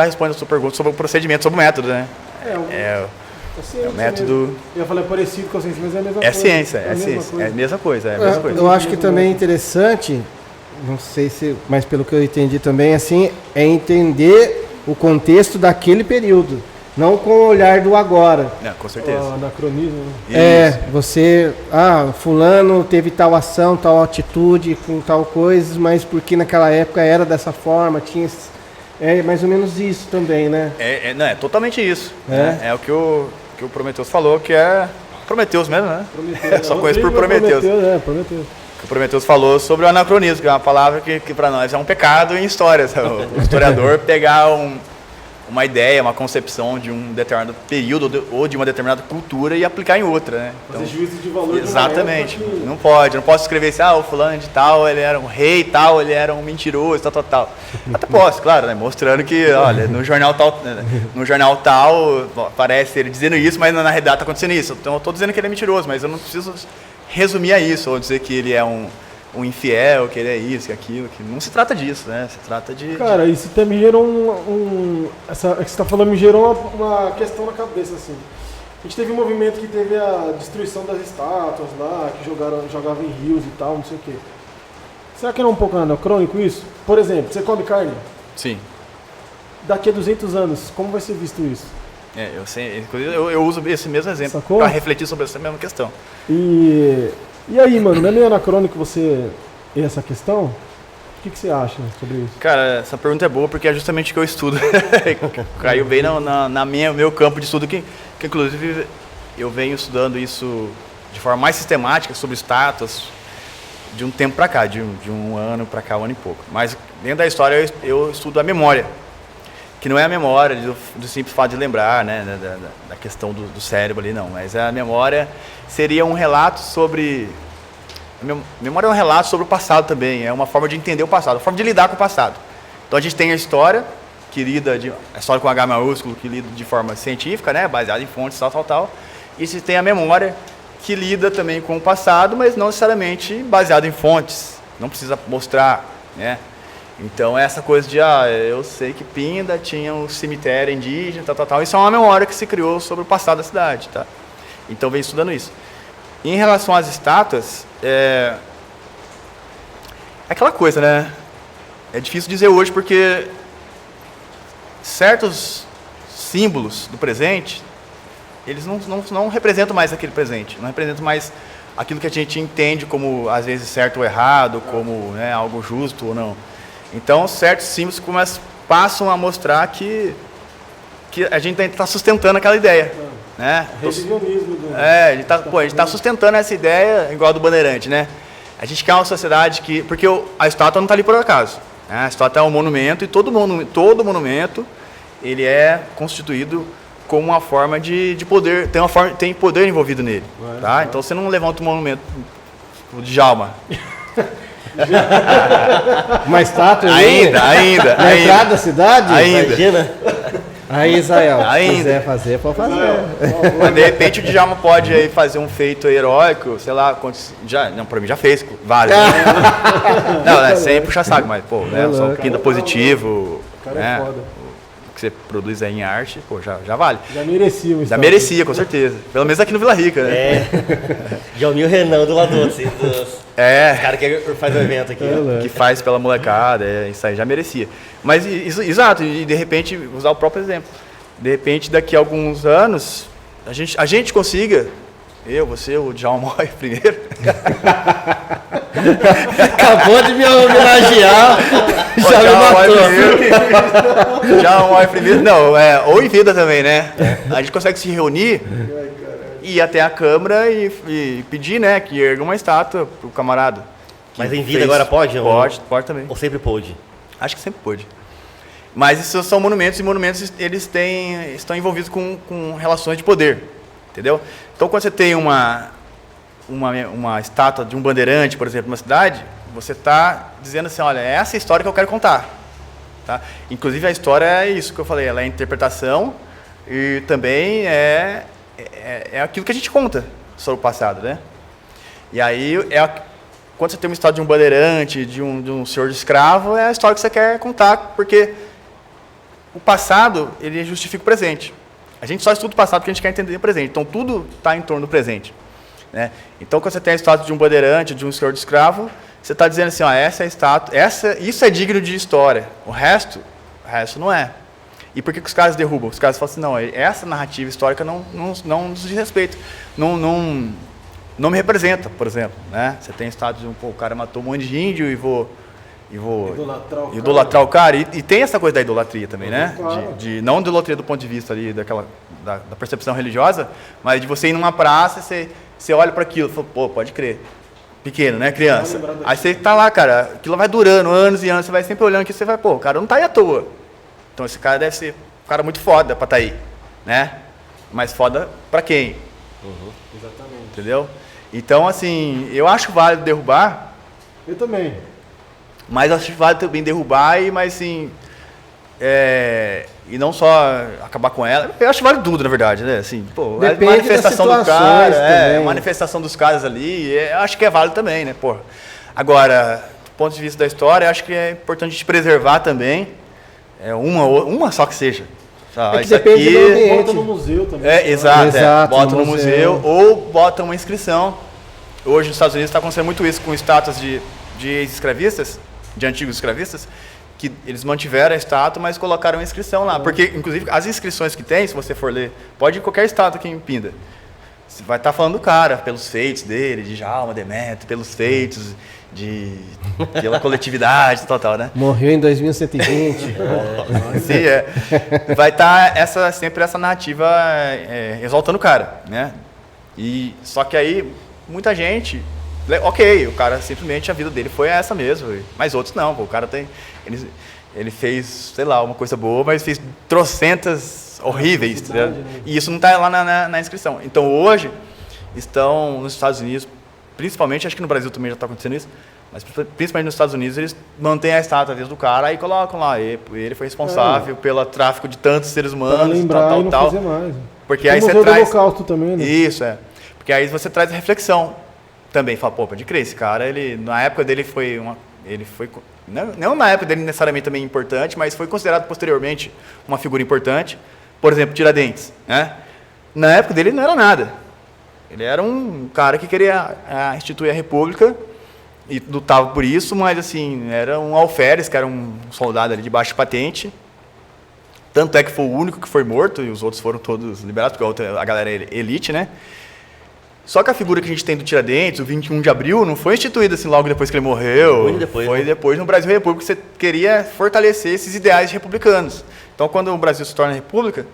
responde a sua pergunta sobre o procedimento, sobre o método, né? O método. Mesmo. Eu falei parecido com a ciência, mas é a mesma coisa. Ciência, é a mesma coisa. Eu acho que também é interessante, não sei se, mas pelo que eu entendi também, assim, é entender o contexto daquele período. Não com o olhar do agora. Com certeza. O anacronismo. Você... fulano teve tal ação, tal atitude, com tal coisa, mas porque naquela época era dessa forma, tinha... É mais ou menos isso também, né? É totalmente isso. É o que o Prometheus falou, que é... Prometheus mesmo, né? Prometheus. Só conheço por Prometheus. Prometheus. O Prometheus falou sobre o anacronismo, que é uma palavra que para nós é um pecado em história. O historiador pegar uma ideia, uma concepção de um determinado período ou de uma determinada cultura e aplicar em outra, né? Fazer juízo de valor de uma Exatamente. época que- Não posso escrever assim, o fulano de tal, ele era um rei tal, ele era um mentiroso, tal. Até posso, claro, né? Mostrando que, olha, no jornal tal, aparece ele dizendo isso, mas na realidade está acontecendo isso. Então eu estou dizendo que ele é mentiroso, mas eu não preciso resumir a isso, ou dizer que ele é um infiel, que ele é isso, que é aquilo, que não se trata disso, né? Se trata de... Cara, isso também gerou essa que você tá falando me gerou uma questão na cabeça, assim. A gente teve um movimento que teve a destruição das estátuas lá, que jogavam em rios e tal, não sei o quê. Será que não é um pouco anacrônico isso? Por exemplo, você come carne? Sim. Daqui a 200 anos, como vai ser visto isso? Eu sei, inclusive eu uso esse mesmo exemplo Sacou? para refletir sobre essa mesma questão. E aí, mano, não é meio anacrônico você ir essa questão? O que você acha sobre isso? Cara, essa pergunta é boa porque é justamente o que eu estudo. Caiu bem no meu campo de estudo, que inclusive eu venho estudando isso de forma mais sistemática sobre estátuas de um tempo para cá, de um ano para cá, um ano e pouco. Mas dentro da história eu estudo a memória, que não é a memória do simples fato de lembrar, né, da questão do cérebro ali, não. Mas a memória seria um relato sobre... Memória é um relato sobre o passado também, é uma forma de entender o passado, uma forma de lidar com o passado. Então a gente tem a história, a história com H maiúsculo, que lida de forma científica, né, baseada em fontes, tal. E você tem a memória, que lida também com o passado, mas não necessariamente baseado em fontes, não precisa mostrar, né. Então essa coisa de, eu sei que Pinda tinha um cemitério indígena, tal. Isso é uma memória que se criou sobre o passado da cidade, tá? Então vem estudando isso. Em relação às estátuas, é aquela coisa, né? É difícil dizer hoje porque certos símbolos do presente, eles não representam mais aquele presente, não representam mais aquilo que a gente entende como, às vezes, certo ou errado, como, né, algo justo ou não. Então, certos símbolos passam a mostrar que a gente está sustentando aquela ideia. Né? Revisionismo. A gente está sustentando essa ideia igual a do Bandeirante, né? A gente quer uma sociedade que... Porque a estátua não está ali por acaso. Né? A estátua é um monumento e todo monumento ele é constituído como uma forma de poder, tem poder envolvido nele. Tá? Então você não levanta um monumento de Djalma. Uma estátua Ainda. na entrada da cidade? Ainda. Imagina. Aí, Israel, se Ainda. quiser fazer, pode fazer. Mas de repente o Djalma pode aí fazer um feito heróico, sei lá, pra mim já fez, vários. Não, sem puxar saco, mas, pô, né, só um pinta positivo, O cara né, é foda. o que você produz aí em arte, pô, já vale. Já merecia o Já estátua. merecia, com certeza. Pelo menos aqui no Vila Rica, né? Djalminha e o Renan do lado do outro, assim, dos caras que faz o evento aqui. ó. Que faz pela molecada, isso aí já merecia. Mas, exato, e de repente, usar o próprio exemplo. De repente, daqui a alguns anos, a gente consiga, você, o Djalma morre primeiro. Acabou de me homenagear, já me matou. Djalma morre primeiro. Não, ou em vida também, né? A gente consegue se reunir e ir até a Câmara e pedir, né, que erga uma estátua pro camarada. Mas em vida agora pode? Pode também. Ou sempre pôde? Acho que sempre pôde. Mas esses são monumentos, e monumentos eles estão envolvidos com relações de poder, entendeu? Então, quando você tem uma estátua de um bandeirante, por exemplo, numa cidade, você está dizendo assim, olha, essa é a história que eu quero contar. Tá? Inclusive, a história é isso que eu falei, ela é interpretação e também é aquilo que a gente conta sobre o passado, né? E aí, quando você tem uma história de um bandeirante, de um senhor de escravo, é a história que você quer contar, porque o passado, ele justifica o presente. A gente só estuda o passado porque a gente quer entender o presente. Então, tudo está em torno do presente. Né? Então, quando você tem a história de um bandeirante, de um senhor de escravo, você está dizendo assim, essa é a estátua, isso é digno de história. O resto não é. E por que os caras derrubam? Os caras falam assim, não, essa narrativa histórica não nos diz respeito. Não me representa, por exemplo. Né? Você tem a estátua de o cara matou um monte de índio e vou idolatrar o cara. E tem essa coisa da idolatria também, né? Claro. Não de idolatria do ponto de vista ali da percepção religiosa, mas de você ir numa praça, você olha para aquilo e fala, pô, pode crer. Pequeno, né? Criança. Aí você tá lá, cara, aquilo vai durando anos e anos, você vai sempre olhando aqui, você vai, pô, o cara não tá aí à toa. Então esse cara deve ser cara muito foda pra tá aí, né? Mas foda pra quem? Exatamente. Entendeu? Então, assim, eu acho válido derrubar, Eu também. mas eu acho válido também derrubar, mas assim, e não só acabar com ela. Eu acho válido tudo, na verdade, né? Assim, pô, a Depende manifestação das do cara, situações a também. manifestação dos caras ali, eu acho que é válido também, né, porra. Agora, do ponto de vista da história, eu acho que é importante a gente preservar também, uma só que seja. É que Isso depende do ambiente. Bota no museu também. Exato, bota no no museu ou bota uma inscrição. Hoje nos Estados Unidos está acontecendo muito isso com estátuas de ex-escravistas, de antigos escravistas, que eles mantiveram a estátua, mas colocaram uma inscrição lá. Porque, inclusive, as inscrições que tem, se você for ler, pode ir em qualquer estátua que Pinda. Você vai estar falando do cara, pelos feitos dele, de Djalma, Demétrio, pelos feitos, pela coletividade, tal, né? Morreu em 2120. Sim, vai estar sempre essa narrativa exaltando o cara, né? Só que aí, muita gente, ok, o cara simplesmente, a vida dele foi essa mesmo, mas outros não, pô, o cara ele fez, sei lá, uma coisa boa, mas fez trocentas horríveis, tá ligado? E isso não está lá na inscrição. Então, hoje, estão nos Estados Unidos, principalmente, acho que no Brasil também já está acontecendo isso, mas principalmente nos Estados Unidos, eles mantêm a estátua do cara e colocam lá, ele foi responsável pelo tráfico de tantos seres humanos, Pra lembrar tal, e não tal. fazer mais. Porque O aí você Museu do traz... Holocausto também, né? Isso, Porque aí você traz a reflexão também. Fala, pô, pode crer, esse cara, na época dele foi não na época dele necessariamente também importante, mas foi considerado posteriormente uma figura importante. Por exemplo, Tiradentes, né? Na época dele ele não era nada. Ele era um cara que queria instituir a República e lutava por isso, mas assim, era um alferes, que era um soldado ali de baixa patente. Tanto é que foi o único que foi morto e os outros foram todos liberados, porque a galera é elite, né? Só que a figura que a gente tem do Tiradentes, o 21 de abril, não foi instituída assim logo depois que ele morreu. Foi depois no Brasil República, você queria fortalecer esses ideais republicanos. Então, quando o Brasil se torna república,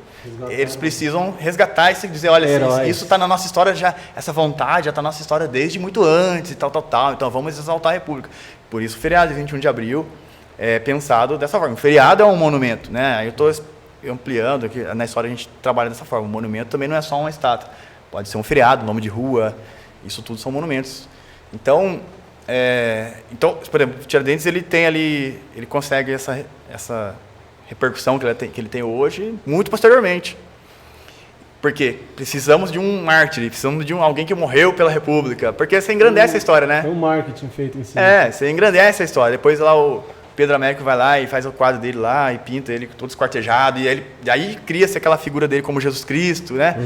eles precisam resgatar e dizer, olha, isso está na nossa história já, essa vontade já está na nossa história desde muito antes e tal. Então, vamos exaltar a República. Por isso, o feriado de 21 de abril é pensado dessa forma. O feriado é um monumento, né? Aí eu estou ampliando, aqui na história a gente trabalha dessa forma. O monumento também não é só uma estátua. Pode ser um feriado, nome de rua, isso tudo são monumentos. Então, por exemplo, o Tiradentes, ele consegue essa repercussão que ele tem hoje muito posteriormente. Porque precisamos de um mártir, precisamos de alguém que morreu pela República, porque você engrandece a história, né? É um marketing feito em si. Você engrandece a história. Depois lá o Pedro Américo vai lá e faz o quadro dele lá e pinta ele todo esquartejado. E aí cria-se aquela figura dele como Jesus Cristo, né?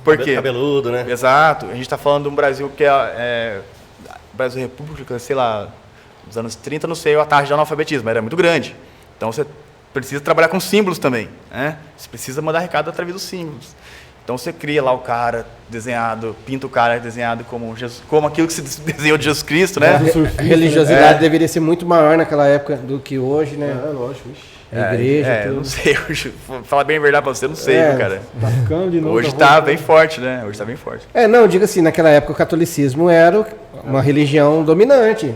Por quê? Cabeludo, né? Exato. A gente está falando de um Brasil que Brasil República, sei lá, nos anos 30, não sei a taxa de analfabetismo, era muito grande. Então você precisa trabalhar com símbolos também, né? Você precisa mandar recado através dos símbolos. Então você cria lá o cara desenhado, pinta o cara desenhado como aquilo que se desenhou de Jesus Cristo, né? A religiosidade deveria ser muito maior naquela época do que hoje, né? Lógico. A igreja, tudo. Não sei, falar bem a verdade pra você, não sei, cara. Tá ficando de novo. Hoje tá bem forte, né? Hoje tá bem forte. Não, diga assim, naquela época o catolicismo era uma religião dominante.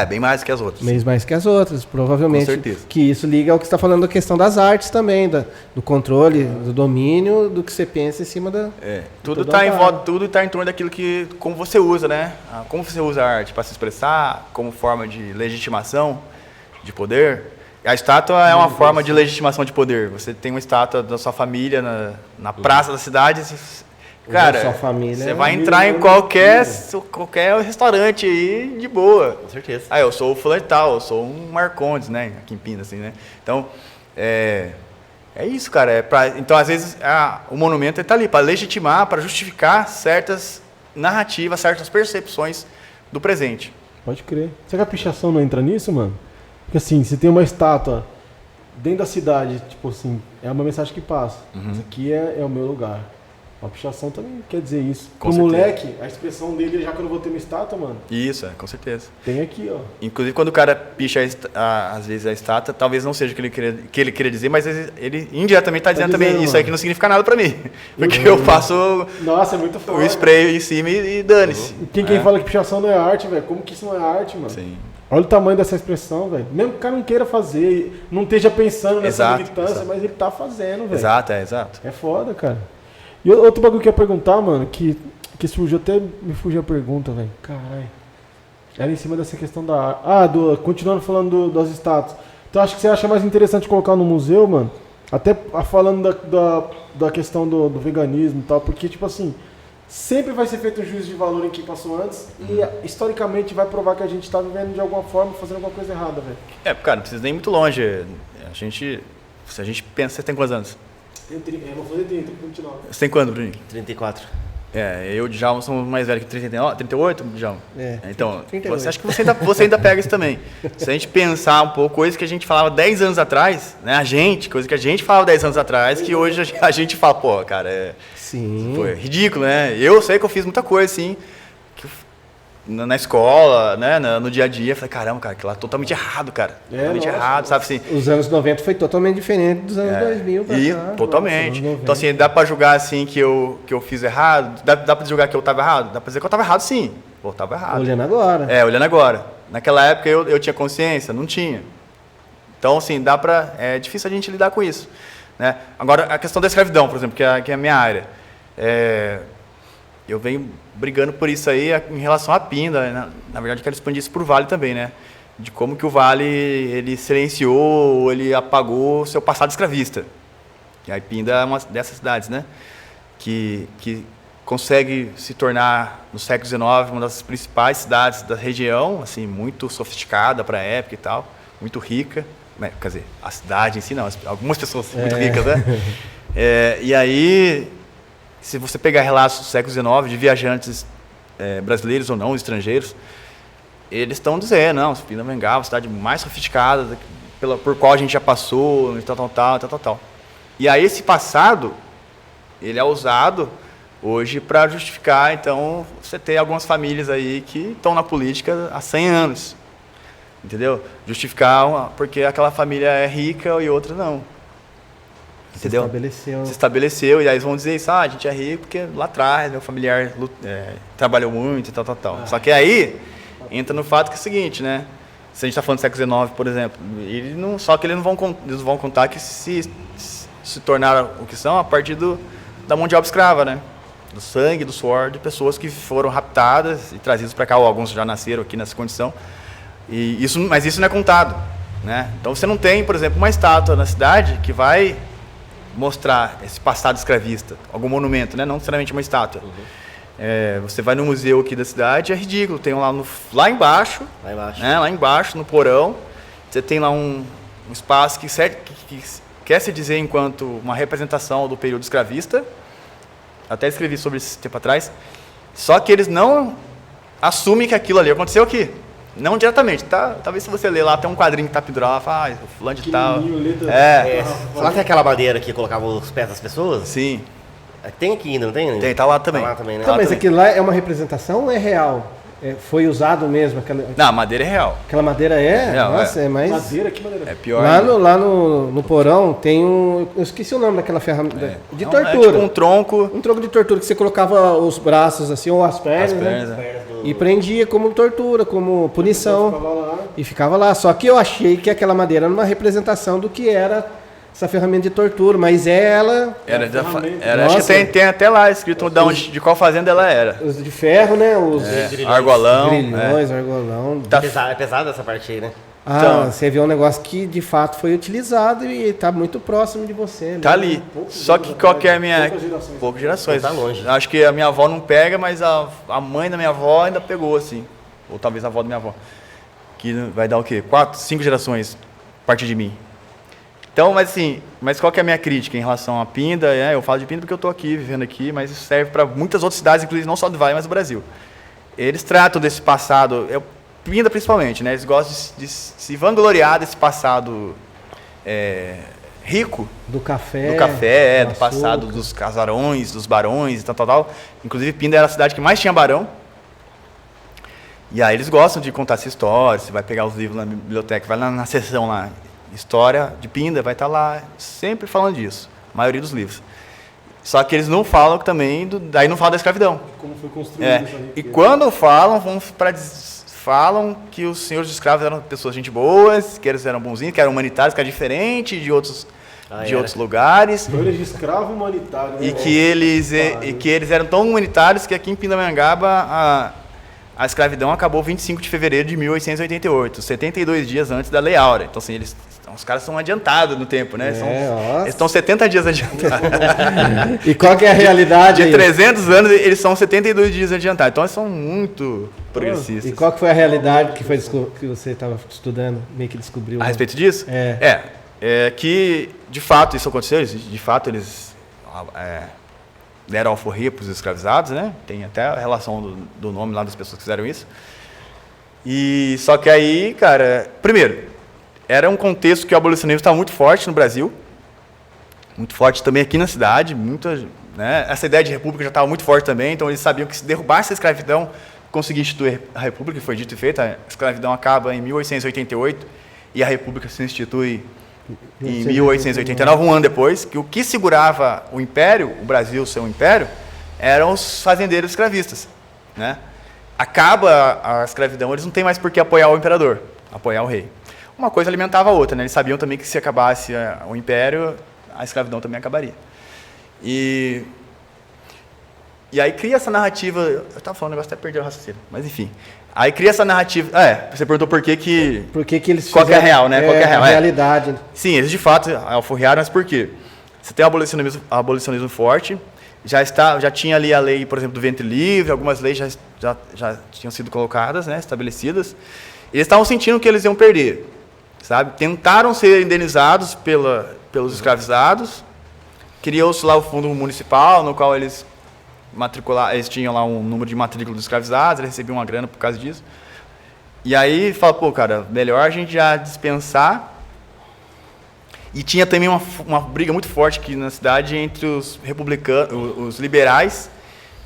Bem mais que as outras. Bem mais que as outras, provavelmente. Com certeza. Que isso liga ao que você está falando da questão das artes também, do controle, do domínio, do que você pensa em cima da... Tudo está em volta, tudo está em torno daquilo como você usa, né? Como você usa a arte para se expressar, como forma de legitimação de poder. A estátua é uma forma de legitimação de poder. Você tem uma estátua da sua família na praça da cidade... Cara, sua família você vai entrar em qualquer restaurante aí de boa. Com certeza. Eu sou o fulano tal, eu sou um Marcondes, né? Aqui em Pinda, assim, né? Então, é isso, cara. Então, às vezes, o monumento está ali para legitimar, para justificar certas narrativas, certas percepções do presente. Pode crer. Será que a pichação não entra nisso, mano? Porque assim, se tem uma estátua dentro da cidade, tipo assim, é uma mensagem que passa. Isso aqui é o meu lugar. A pichação também quer dizer isso. Pro moleque, a expressão dele, já que eu não vou ter uma estátua, mano. Isso, com certeza. Tem aqui, ó. Inclusive, quando o cara picha, às vezes, a estátua, talvez não seja o que ele queria dizer, mas ele indiretamente está dizendo também, isso aí que não significa nada para mim. Porque eu passo Nossa, é muito forte. o spray em cima e dane-se. Quem fala que pichação não é arte, velho? Como que isso não é arte, mano? Sim. Olha o tamanho dessa expressão, velho. Mesmo que o cara não queira fazer, não esteja pensando nessa Exato, militância, exato. mas ele tá fazendo, velho. Exato. É foda, cara. E outro bagulho que eu ia perguntar, mano, que surgiu, até me fugiu a pergunta, velho. Caralho. Era em cima dessa questão da... continuando falando das estátuas. Então acho que você acha mais interessante colocar no museu, mano, até falando da questão do veganismo e tal, porque, tipo assim, sempre vai ser feito um juízo de valor em quem passou antes e, historicamente, vai provar que a gente tá vivendo de alguma forma, fazendo alguma coisa errada, velho. Cara, não precisa nem ir muito longe. Se a gente pensa... Você tem quantos anos? Eu vou fazer 30, 29. Você tem quanto, Bruninho? 34. Eu e o Djalma somos mais velhos que 39, 38, Djalma? Então, 38. você acha que você ainda pega isso também. Se a gente pensar um pouco, coisa que a gente falava 10 anos atrás, né? Coisa que a gente falava 10 anos atrás, que hoje a gente fala, pô, cara, Sim. pô, é ridículo, né? Eu sei que eu fiz muita coisa, assim, na escola, né? No dia a dia, falei, caramba, cara, aquilo lá é totalmente errado, cara. Totalmente lógico. errado, sabe assim? Os anos 90 foi totalmente diferente dos anos 2000 pra E cá. totalmente. Nossa, Então, assim, dá pra julgar, assim, que eu fiz errado? Dá pra julgar que eu tava errado? Dá pra dizer que eu tava errado, sim. Pô, eu tava errado. Olhando agora. Olhando agora. Naquela época eu tinha consciência? Não tinha. Então, assim, é difícil a gente lidar com isso, né? Agora, a questão da escravidão, por exemplo, que é a minha área. Eu venho brigando por isso aí em relação à Pinda. Né? Na verdade, eu quero expandir isso para o Vale também, né? De como que o Vale ele silenciou, ele apagou o seu passado escravista. E a Pinda é uma dessas cidades, né? Que consegue se tornar, no século XIX, uma das principais cidades da região, assim, muito sofisticada para a época e tal, muito rica. Quer dizer, a cidade em si não, algumas pessoas muito ricas, né? E aí... Se você pegar relatos do século XIX de viajantes brasileiros ou não, estrangeiros, eles estão dizendo, não, Pindamonhangaba, a cidade mais sofisticada por qual a gente já passou, e tal. E aí esse passado, ele é usado hoje para justificar, então, você ter algumas famílias aí que estão na política há 100 anos, entendeu? Justificar porque aquela família é rica e outra não. Entendeu? Se estabeleceu, e aí eles vão dizer isso, a gente é rico porque lá atrás meu familiar trabalhou muito e tal. Só que aí entra no fato que é o seguinte, né? Se a gente está falando do século XIX, por exemplo, eles não vão contar que se tornaram o que são a partir da mão de obra escrava, né? Do sangue, do suor de pessoas que foram raptadas e trazidas para cá, ou alguns já nasceram aqui nessa condição. Mas isso não é contado, né? Então você não tem, por exemplo, uma estátua na cidade que vai mostrar esse passado escravista, algum monumento, né? Não necessariamente uma estátua. Você vai no museu aqui da cidade, é ridículo, tem lá embaixo, né? Lá embaixo, no porão, você tem lá um espaço que quer se dizer enquanto uma representação do período escravista, até escrevi sobre isso tempo atrás, só que eles não assumem que aquilo ali aconteceu aqui. Não diretamente, tá? Talvez se você ler lá, tem um quadrinho que tá pendurado lá, fala, fulano de tal. Lá tem aquela madeira que colocava os pés das pessoas? Sim. Tem aqui ainda, não tem? Tem, tá lá também. Tá lá também, né? Então, mas aquilo lá é uma representação ou é real? Foi usado mesmo? Não, a madeira é real. Aquela madeira é? Não, Nossa, é mais... Madeira, que madeira? É pior. Lá no porão tem um... Eu esqueci o nome daquela ferramenta. De tortura. É tipo um tronco. Um tronco de tortura que você colocava os braços assim, ou as pernas, né? E prendia como tortura, como punição. E ficava lá. Só que eu achei que aquela madeira era uma representação do que era essa ferramenta de tortura, mas Era, acho que tem até lá escrito de qual fazenda ela era. Os de ferro, né? Os argolão. Grilhões, argolão. É pesada essa parte aí, né? Então, você vê um negócio que de fato foi utilizado e está muito próximo de você. Né? Tá ali. Só que qual que é a minha... Poucas gerações. Tá longe. Acho que a minha avó não pega, mas a mãe da minha avó ainda pegou, assim. Ou talvez a avó da minha avó. Que vai dar o quê? 4, 5 gerações a partir de mim. Então, mas qual que é a minha crítica em relação à Pinda? Eu falo de Pinda porque eu estou aqui, vivendo aqui, mas isso serve para muitas outras cidades, inclusive não só do Vale, mas do Brasil. Eles tratam desse passado... Pinda principalmente, né? Eles gostam de se vangloriar desse passado rico. Do café, do passado dos casarões, dos barões e tal. Inclusive, Pinda era a cidade que mais tinha barão. E aí eles gostam de contar essa história. Você vai pegar os livros na biblioteca, vai lá na seção lá, História de Pinda, vai estar lá sempre falando disso. A maioria dos livros. Só que eles não falam também, daí não falam da escravidão. Como foi construído isso ali. E quando falam, vão falam que os senhores de escravos eram pessoas gente boas, que eles eram bonzinhos, que eram humanitários, que era diferente de outros lugares. História de escravo humanitário. E que eles eram tão humanitários que aqui em Pindamonhangaba a escravidão acabou 25 de fevereiro de 1888, 72 dias antes da Lei Áurea. Então, assim, os caras são adiantados no tempo, né? Eles estão 70 dias adiantados. E qual que é a realidade? De 300 anos, eles são 72 dias adiantados. Então, eles são muito progressistas. E qual que foi a realidade que você estava estudando, meio que descobriu? A respeito disso? Que, de fato, isso aconteceu. De fato, eles deram alforria para os escravizados, né? Tem até a relação do nome lá das pessoas que fizeram isso. E só que aí, cara, primeiro, era um contexto que o abolicionismo estava muito forte no Brasil, muito forte também aqui na cidade, né? Essa ideia de república já estava muito forte também, então eles sabiam que se derrubasse a escravidão, conseguir instituir a república, que foi dito e feito. A escravidão acaba em 1888 e a república se institui em 1889, um ano depois, que o que segurava o império, o Brasil ser um império, eram os fazendeiros escravistas, né? Acaba a escravidão, eles não têm mais por que apoiar o imperador, apoiar o rei. Uma coisa alimentava a outra, né? Eles sabiam também que se acabasse o império, a escravidão também acabaria. E aí cria essa narrativa, eu estava falando um negócio, até perdi o raciocínio, mas enfim. Aí cria essa narrativa, você perguntou por que eles qual que é a real, né? Qual que é a real? A realidade. Sim, eles de fato alforriaram, mas por quê? Você tem o abolicionismo forte, já tinha ali a lei, por exemplo, do ventre livre, algumas leis já tinham sido colocadas, né, estabelecidas. Eles estavam sentindo que eles iam perder, sabe? Tentaram ser indenizados pelos escravizados, criou-se lá o fundo municipal, no qual eles tinham lá um número de matrícula dos escravizados, eles recebiam uma grana por causa disso. E aí fala, cara, melhor a gente já dispensar. E tinha também uma briga muito forte aqui na cidade entre os republicanos, os liberais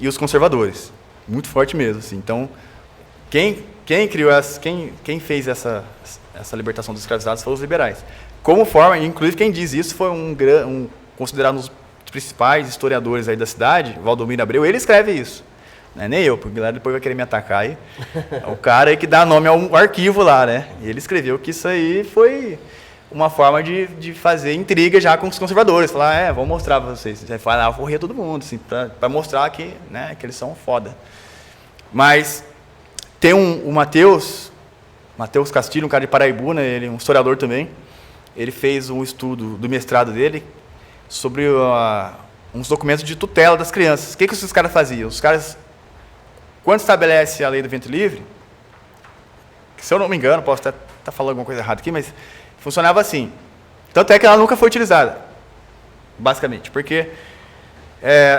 e os conservadores. Muito forte mesmo, assim. Então, quem fez essa libertação dos escravizados foram os liberais. Como forma, inclusive quem diz isso foi considerado um dos principais historiadores aí da cidade, Valdomiro Abreu. Ele escreve isso. Não é nem eu, porque lá depois vai querer me atacar aí. É o cara aí que dá nome ao arquivo lá, né? E ele escreveu que isso aí foi uma forma de fazer intriga já com os conservadores. Falar, vamos mostrar para vocês. Você vai lá, alforria todo mundo, assim, para mostrar que eles são foda. Mas tem o Matheus Castilho, um cara de Paraibuna, ele é um historiador também. Ele fez um estudo do mestrado dele sobre uns documentos de tutela das crianças. O que esses caras faziam? Os caras, quando estabelece a lei do ventre livre, que, se eu não me engano, posso até estar falando alguma coisa errada aqui, mas funcionava assim. Tanto é que ela nunca foi utilizada, basicamente, porque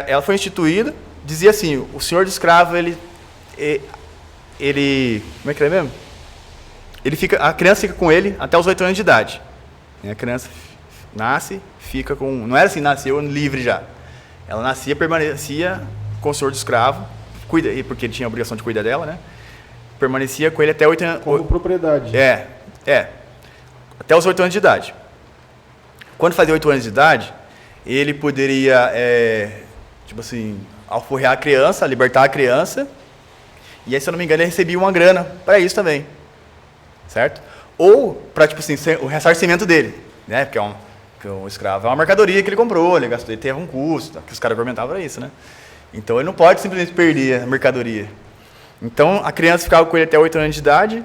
ela foi instituída, dizia assim, o senhor de escravo, ele como é que é mesmo? A criança fica com ele até os 8 anos de idade. A criança nasce, fica com... Não era assim, nasceu livre já. Ela nascia, permanecia com o senhor de escravo, porque ele tinha a obrigação de cuidar dela, né? Permanecia com ele até 8 anos... Como propriedade. Até os 8 anos de idade. Quando fazia 8 anos de idade, ele poderia, alforrear a criança, libertar a criança, e aí, se eu não me engano, ele recebia uma grana para isso também. Certo? Ou para, o ressarcimento dele, né? Porque o escravo é uma mercadoria que ele comprou, ele gastou, ele teve um custo, que os caras argumentavam para isso, né? Então, ele não pode simplesmente perder a mercadoria. Então, a criança ficava com ele até 8 anos de idade.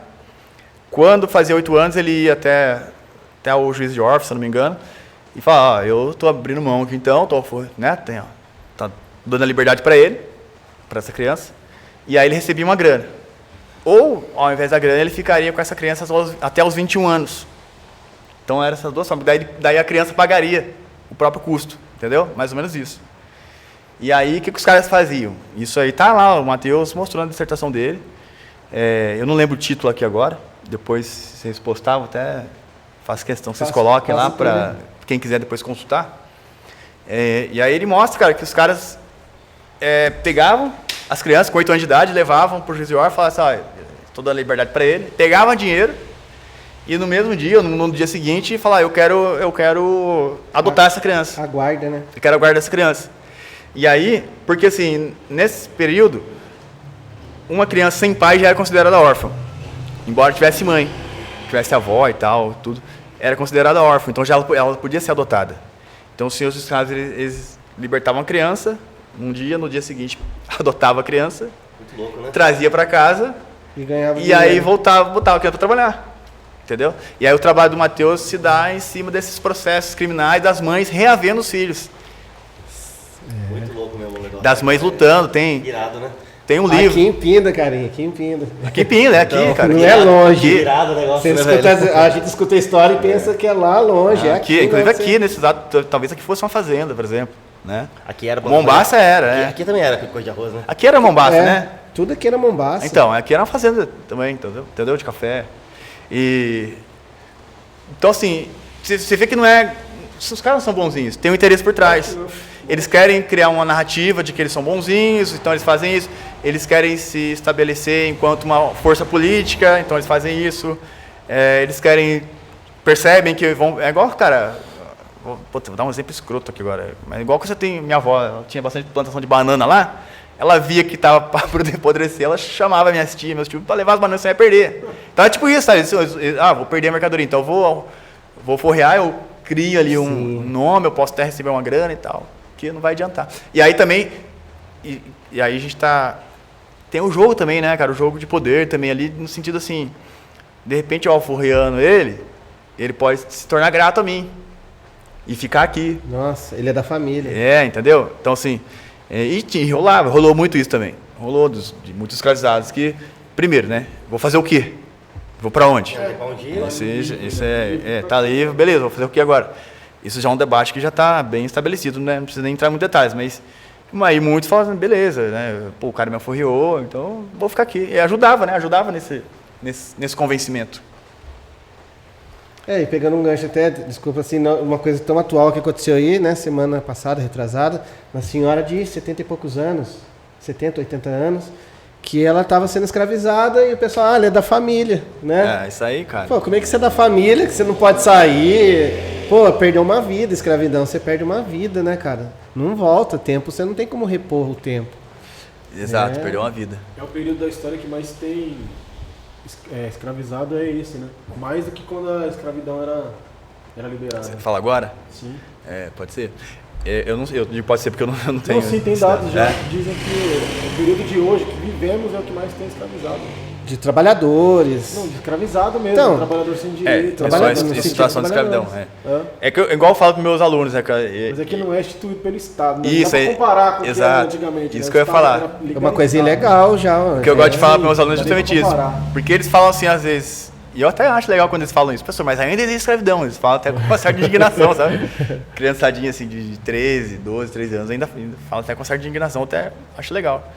Quando fazia 8 anos, ele ia até o juiz de órfão, se eu não me engano, e falava, eu estou abrindo mão aqui então, tá dando a liberdade para ele, para essa criança, e aí ele recebia uma grana. Ou, ao invés da grana, ele ficaria com essa criança até os 21 anos. Então, eram essas duas formas. Daí a criança pagaria o próprio custo, entendeu? Mais ou menos isso. E aí, o que os caras faziam? Isso aí tá lá, o Matheus mostrando a dissertação dele. Eu não lembro o título aqui agora. Depois, se vocês postavam, até faço questão que vocês coloquem lá para quem quiser depois consultar. E aí ele mostra, cara, que os caras pegavam as crianças com 8 anos de idade, levavam para o juiz de órfão e falavam assim, estou dando liberdade para ele, pegavam dinheiro e no mesmo dia, ou no dia seguinte, falavam, eu quero adotar essa criança. A guarda, né? Eu quero a guarda dessa criança. E aí, porque assim, nesse período, uma criança sem pai já era considerada órfã. embora tivesse mãe, tivesse avó e tal, tudo, era considerada órfã, então já ela podia ser adotada. Então os senhores escravos, eles libertavam a criança, no dia seguinte adotava a criança, Muito louco, né? trazia para casa E ganhava e aí dinheiro. botava a criança para trabalhar. Entendeu? E aí o trabalho do Mateus se dá em cima desses processos criminais das mães reavendo os filhos. Muito louco mesmo o negócio. Das mães lutando, tem Irado, né? um livro. Aqui em Pinda, carinha, aqui em Pinda. Aqui em Pinda, é aqui, Então, cara. não Aqui, é longe. Aqui, Irado o negócio, Você né, escuta, velho? a gente escuta a história e pensa que é lá longe. É aqui, aqui, inclusive né? aqui, nesse exato, talvez aqui fosse uma fazenda, por exemplo. Né? Aqui era... Mombaça era, né? Aqui também era coisa de arroz, né? Aqui era Mombaça, É, né? tudo aqui era Mombaça. Então, aqui era uma fazenda também, entendeu? De café. E... Então, assim, você vê que não é... Os caras não são bonzinhos, tem um interesse por trás. Eles querem criar uma narrativa de que eles são bonzinhos, então eles fazem isso. Eles querem se estabelecer enquanto uma força política, então eles fazem isso. Eles percebem que vão... É igual, cara... Vou dar um exemplo escroto aqui agora. Mas igual que você tem... Minha avó, ela tinha bastante plantação de banana lá. Ela via que estava para apodrecer, ela chamava minhas tias, meus tios, para levar as bananas, você ia perder. Então é tipo isso, sabe? Vou perder a mercadoria, então eu vou forrear, eu crio ali um nome, eu posso até receber uma grana e tal, que não vai adiantar. E aí também, e aí a gente tem o jogo também, né, cara? O jogo de poder também ali, no sentido assim, de repente eu alforreando ele pode se tornar grato a mim e ficar aqui. Nossa, ele é da família. Entendeu? Então assim... rolou muito isso também. Rolou de muitos escravizados que, primeiro, né? Vou fazer o quê? Vou pra onde? Isso tá ali, beleza, vou fazer o quê agora? Isso já é um debate que já está bem estabelecido, né? Não precisa nem entrar em muitos detalhes, mas aí muitos falam, beleza, né? Pô, o cara me alforriou, então vou ficar aqui. E ajudava, né? Ajudava nesse convencimento. E pegando um gancho até, desculpa, assim, uma coisa tão atual que aconteceu aí, né, semana passada, retrasada, uma senhora de 70 e poucos anos, 70, 80 anos, que ela estava sendo escravizada e o pessoal, ela é da família, né? Isso aí, cara. Pô, como é que você é da família, que você não pode sair? Pô, perdeu uma vida, escravidão, você perde uma vida, né, cara? Não volta, tempo, você não tem como repor o tempo. Exato, perdeu uma vida. É o período da história que mais tem escravizado, é esse, né? Mais do que quando a escravidão era liberada. Você fala agora? Sim. Pode ser. Eu digo pode ser porque eu não tenho... Não, sim, tem dados já que dizem que o período de hoje que vivemos é o que mais tem escravizado. De trabalhadores. Não, de escravizado mesmo, Então, trabalhador sem direito. trabalhador, em situação de escravidão. Igual eu falo para meus alunos, né, cara? Mas aqui não é instituído pelo Estado, né? Isso, não dá pra comparar com o que era exato. antigamente. Isso né? que eu ia O Estado falar. era É uma coisa legalizado. ilegal já. O que eu gosto de falar para meus alunos é Dá nem justamente pra isso. comparar. Porque eles falam assim, às vezes... E eu até acho legal quando eles falam isso. Professor, mas ainda existe escravidão. Eles falam até com uma certa indignação, sabe? Criançadinha assim de 13, 12, 13 anos ainda falam até com certa indignação. Até acho legal.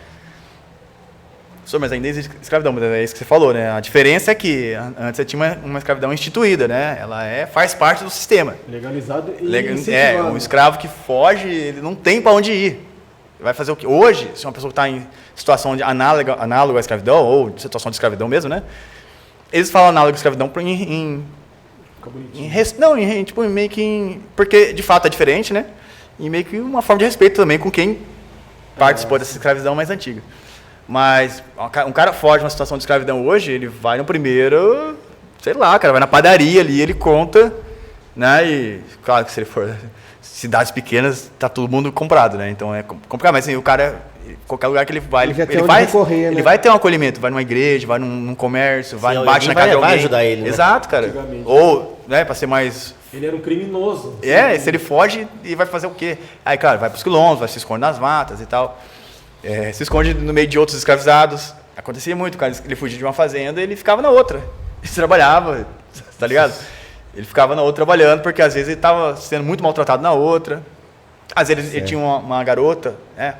Professor, mas ainda existe escravidão. Mas é isso que você falou, né? A diferença é que antes você tinha uma escravidão instituída, né? Ela faz parte do sistema. Legalizado e incentivado. Um escravo que foge, ele não tem para onde ir. Vai fazer o quê? Hoje, se uma pessoa está em situação de análoga à escravidão, ou de situação de escravidão mesmo, né? Eles falam análogo à escravidão tipo, meio que porque de fato é diferente, né? E meio que uma forma de respeito também com quem participou dessa escravidão mais antiga. Mas um cara foge de uma situação de escravidão hoje, ele vai no primeiro, sei lá, cara, vai na padaria ali, ele conta, né? E claro que se ele for cidades pequenas, tá todo mundo comprado, né? Então é complicado, mas assim, o cara, qualquer lugar que ele vai, ele vai ter um acolhimento, vai numa igreja, vai num comércio, vai bate na casa de alguém. Vai ajudar ele, né? Exato, cara. Ou, né, para ser mais... Ele era um criminoso. Se ele foge, e vai fazer o quê? Aí, claro, vai pros quilombos, vai se esconde nas matas e tal. Se esconde no meio de outros escravizados. Acontecia muito, cara, ele fugia de uma fazenda e ele ficava na outra. Ele trabalhava, tá ligado? Ele ficava na outra trabalhando, porque às vezes ele estava sendo muito maltratado na outra. Às vezes ele tinha uma garota, né?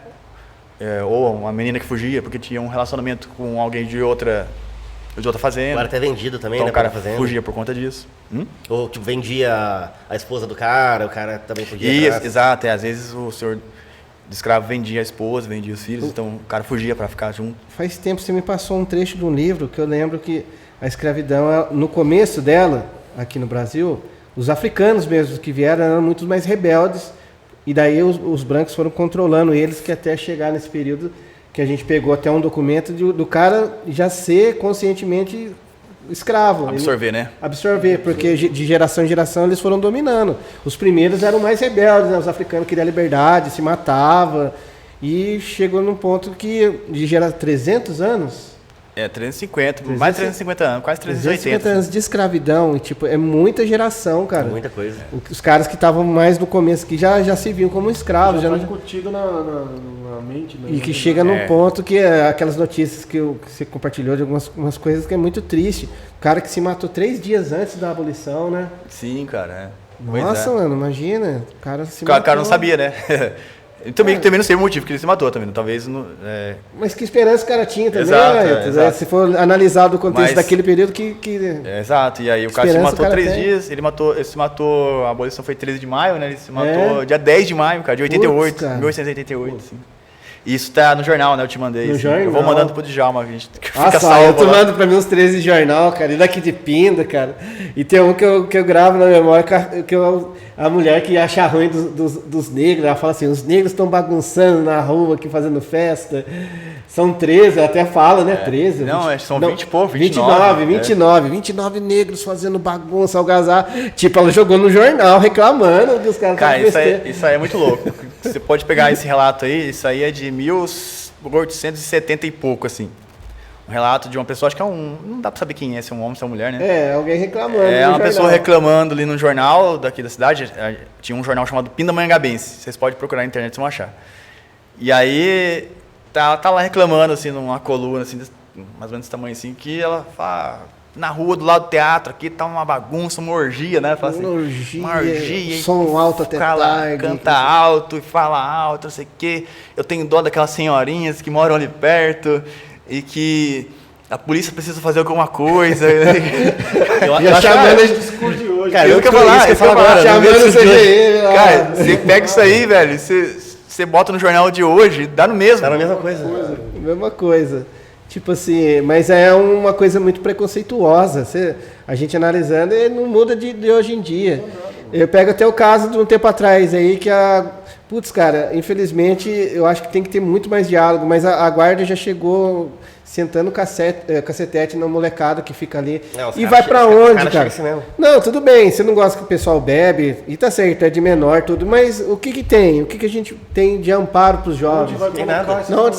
Ou uma menina que fugia, porque tinha um relacionamento com alguém de outra fazenda. O cara até vendido também, então né? O cara fazenda. fugia por conta disso. Ou tipo, vendia a esposa do cara, o cara também podia. Exato, às vezes o senhor de escravo vendia a esposa, vendia os filhos, então o cara fugia para ficar junto. Faz tempo você me passou um trecho de um livro que eu lembro que a escravidão, no começo dela, aqui no Brasil, os africanos mesmo que vieram eram muito mais rebeldes, e daí os brancos foram controlando eles, que até chegar nesse período que a gente pegou até um documento do cara já ser conscientemente escravo. Absorver, né? Absorver, porque de geração em geração eles foram dominando. Os primeiros eram mais rebeldes, né? Os africanos queriam liberdade, se matavam. E chegou num ponto que de gerar 300 anos. 350, mais de 350 anos, quase 380. 350 anos de escravidão, tipo, é muita geração, cara. Muita coisa. Os caras que estavam mais no começo que já se viam como escravos. Já Já tá não... incutido na mente. E que chega num ponto que aquelas notícias que você compartilhou de algumas coisas que é muito triste. O cara que se matou 3 dias antes da abolição, né? Sim, cara. Pois Nossa, é. mano, imagina. O cara se O matou. cara não sabia, né? Eu também não sei o motivo que ele se matou também. Talvez. Mas que esperança o cara tinha também, Exato, né? exato. Se for analisar do contexto Mas- daquele período que Exato. E aí o cara se Esperança matou o cara 3 tem. dias. Ele se matou. A abolição foi 13 de maio, né? Ele se matou dia 10 de maio, cara, de 88. Putz, cara. 1888, assim. E isso tá no jornal, né? Eu te mandei. No assim. jornal. Eu vou mandando pro Djalma, a gente fica Nossa, eu salvo lá. tomando pra mim uns 13 jornal, cara, e daqui de Pinda, cara. E tem um que eu gravo na memória, a mulher que acha ruim dos negros, ela fala assim, os negros estão bagunçando na rua aqui, fazendo festa. São 13, ela até fala, né? 13. Não, acho que são 20 e pouco, 29 negros fazendo bagunça, algazar. Tipo, ela jogou no jornal reclamando que os caras Cara, estavam isso aí é muito louco. Você pode pegar esse relato aí, isso aí é de 1870 e pouco, assim. Um relato de uma pessoa, acho que não dá pra saber quem é, se é um homem, se é uma mulher, né? alguém reclamando. É no uma pessoa jornal. reclamando ali no jornal daqui da cidade. Tinha um jornal chamado Pindamonhangabense. Vocês podem procurar na internet, vocês vão achar. E aí, tá lá reclamando, assim, numa coluna, assim, mais ou menos desse tamanho, assim, que ela fala... Na rua do lado do teatro aqui tá uma bagunça, uma orgia, né? Fala assim, uma orgia. Som alto até tarde. Canta alto e fala alto, não sei o quê. Eu tenho dó daquelas senhorinhas que moram ali perto e que a polícia precisa fazer alguma coisa. Já chamando esse discurso de hoje. Cara, eu que falar, eu agora, chamando o CGI. Cara, você pega isso aí, velho, você bota no jornal de hoje, dá no mesmo. Tá na mesma coisa. Mesma coisa. Tipo assim, mas é uma coisa muito preconceituosa. A gente analisando, não muda de hoje em dia. Eu pego até o caso de um tempo atrás aí que putz, cara, infelizmente eu acho que tem que ter muito mais diálogo, mas a guarda já chegou sentando cacetete na molecada que fica ali. E vai pra onde, cara? Não, tudo bem, você não gosta que o pessoal bebe, e tá certo, é de menor, tudo, mas o que tem? O que a gente tem de amparo pros jovens? Vai Tem nada. Não,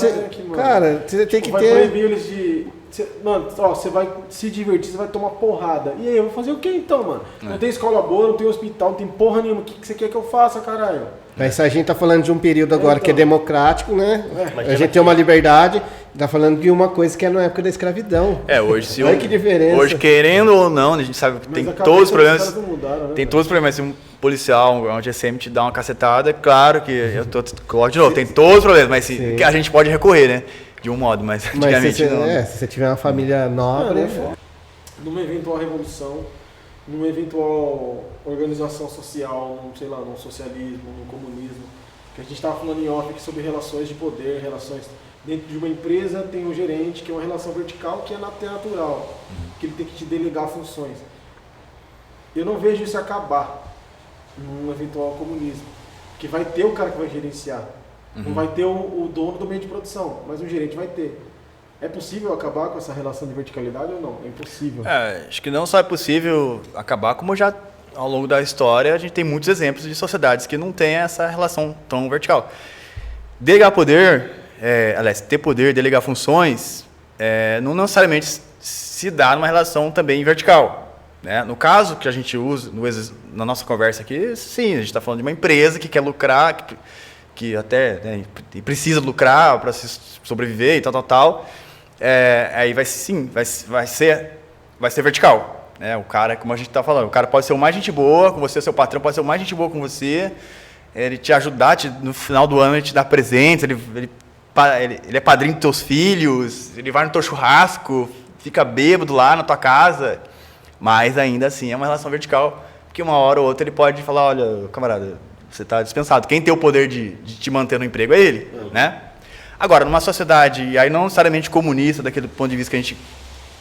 cara, você tem que vai ter... proibir eles de... Mano, ó, você vai se divertir, você vai tomar porrada. E aí, eu vou fazer o que então, mano? Não tem escola boa, não tem hospital, não tem porra nenhuma. O que você quer que eu faça, caralho? Mas a gente tá falando de um período agora que é democrático, né? Mas A gente tem uma liberdade, tá falando de uma coisa que é na época da escravidão. Hoje se Olha que diferença. Hoje, querendo ou não, a gente sabe que tem Mas a todos os cabeça dos problemas. caras não mudaram, né, Tem cara? todos os problemas. Se um policial, um GCM te dá uma cacetada, é claro que coloco de novo, tem todos os problemas, mas que a gente pode recorrer, né? De um modo, mas Mas antigamente não. se você tiver uma família nobre... Numa eventual revolução, numa eventual organização social, num socialismo, num comunismo, que a gente estava falando em off aqui sobre relações de poder, relações dentro de uma empresa tem um gerente que é uma relação vertical que é natural, que ele tem que te delegar funções. Eu não vejo isso acabar num eventual comunismo, que vai ter o cara que vai gerenciar, não vai ter o dono do meio de produção, mas o gerente vai ter. É possível acabar com essa relação de verticalidade ou não? É impossível. Acho que não só é possível acabar, como já ao longo da história a gente tem muitos exemplos de sociedades que não têm essa relação tão vertical. Delegar poder, aliás, ter poder, delegar funções, não necessariamente se dá numa relação também vertical. Né? No caso que a gente usa na nossa conversa aqui, sim, a gente está falando de uma empresa que quer lucrar, que até precisa lucrar para sobreviver e tal. Aí vai ser vertical. O cara, como a gente está falando, o cara pode ser o mais gente boa com você, seu patrão pode ser o mais gente boa com você, ele te ajudar, no final do ano ele te dá presentes, ele é padrinho dos teus filhos, ele vai no teu churrasco, fica bêbado lá na tua casa, mas ainda assim é uma relação vertical, porque uma hora ou outra ele pode falar, olha, camarada, você está dispensado. Quem tem o poder de te manter no emprego é ele, né? Agora, numa sociedade, e aí não necessariamente comunista, daquele ponto de vista que a gente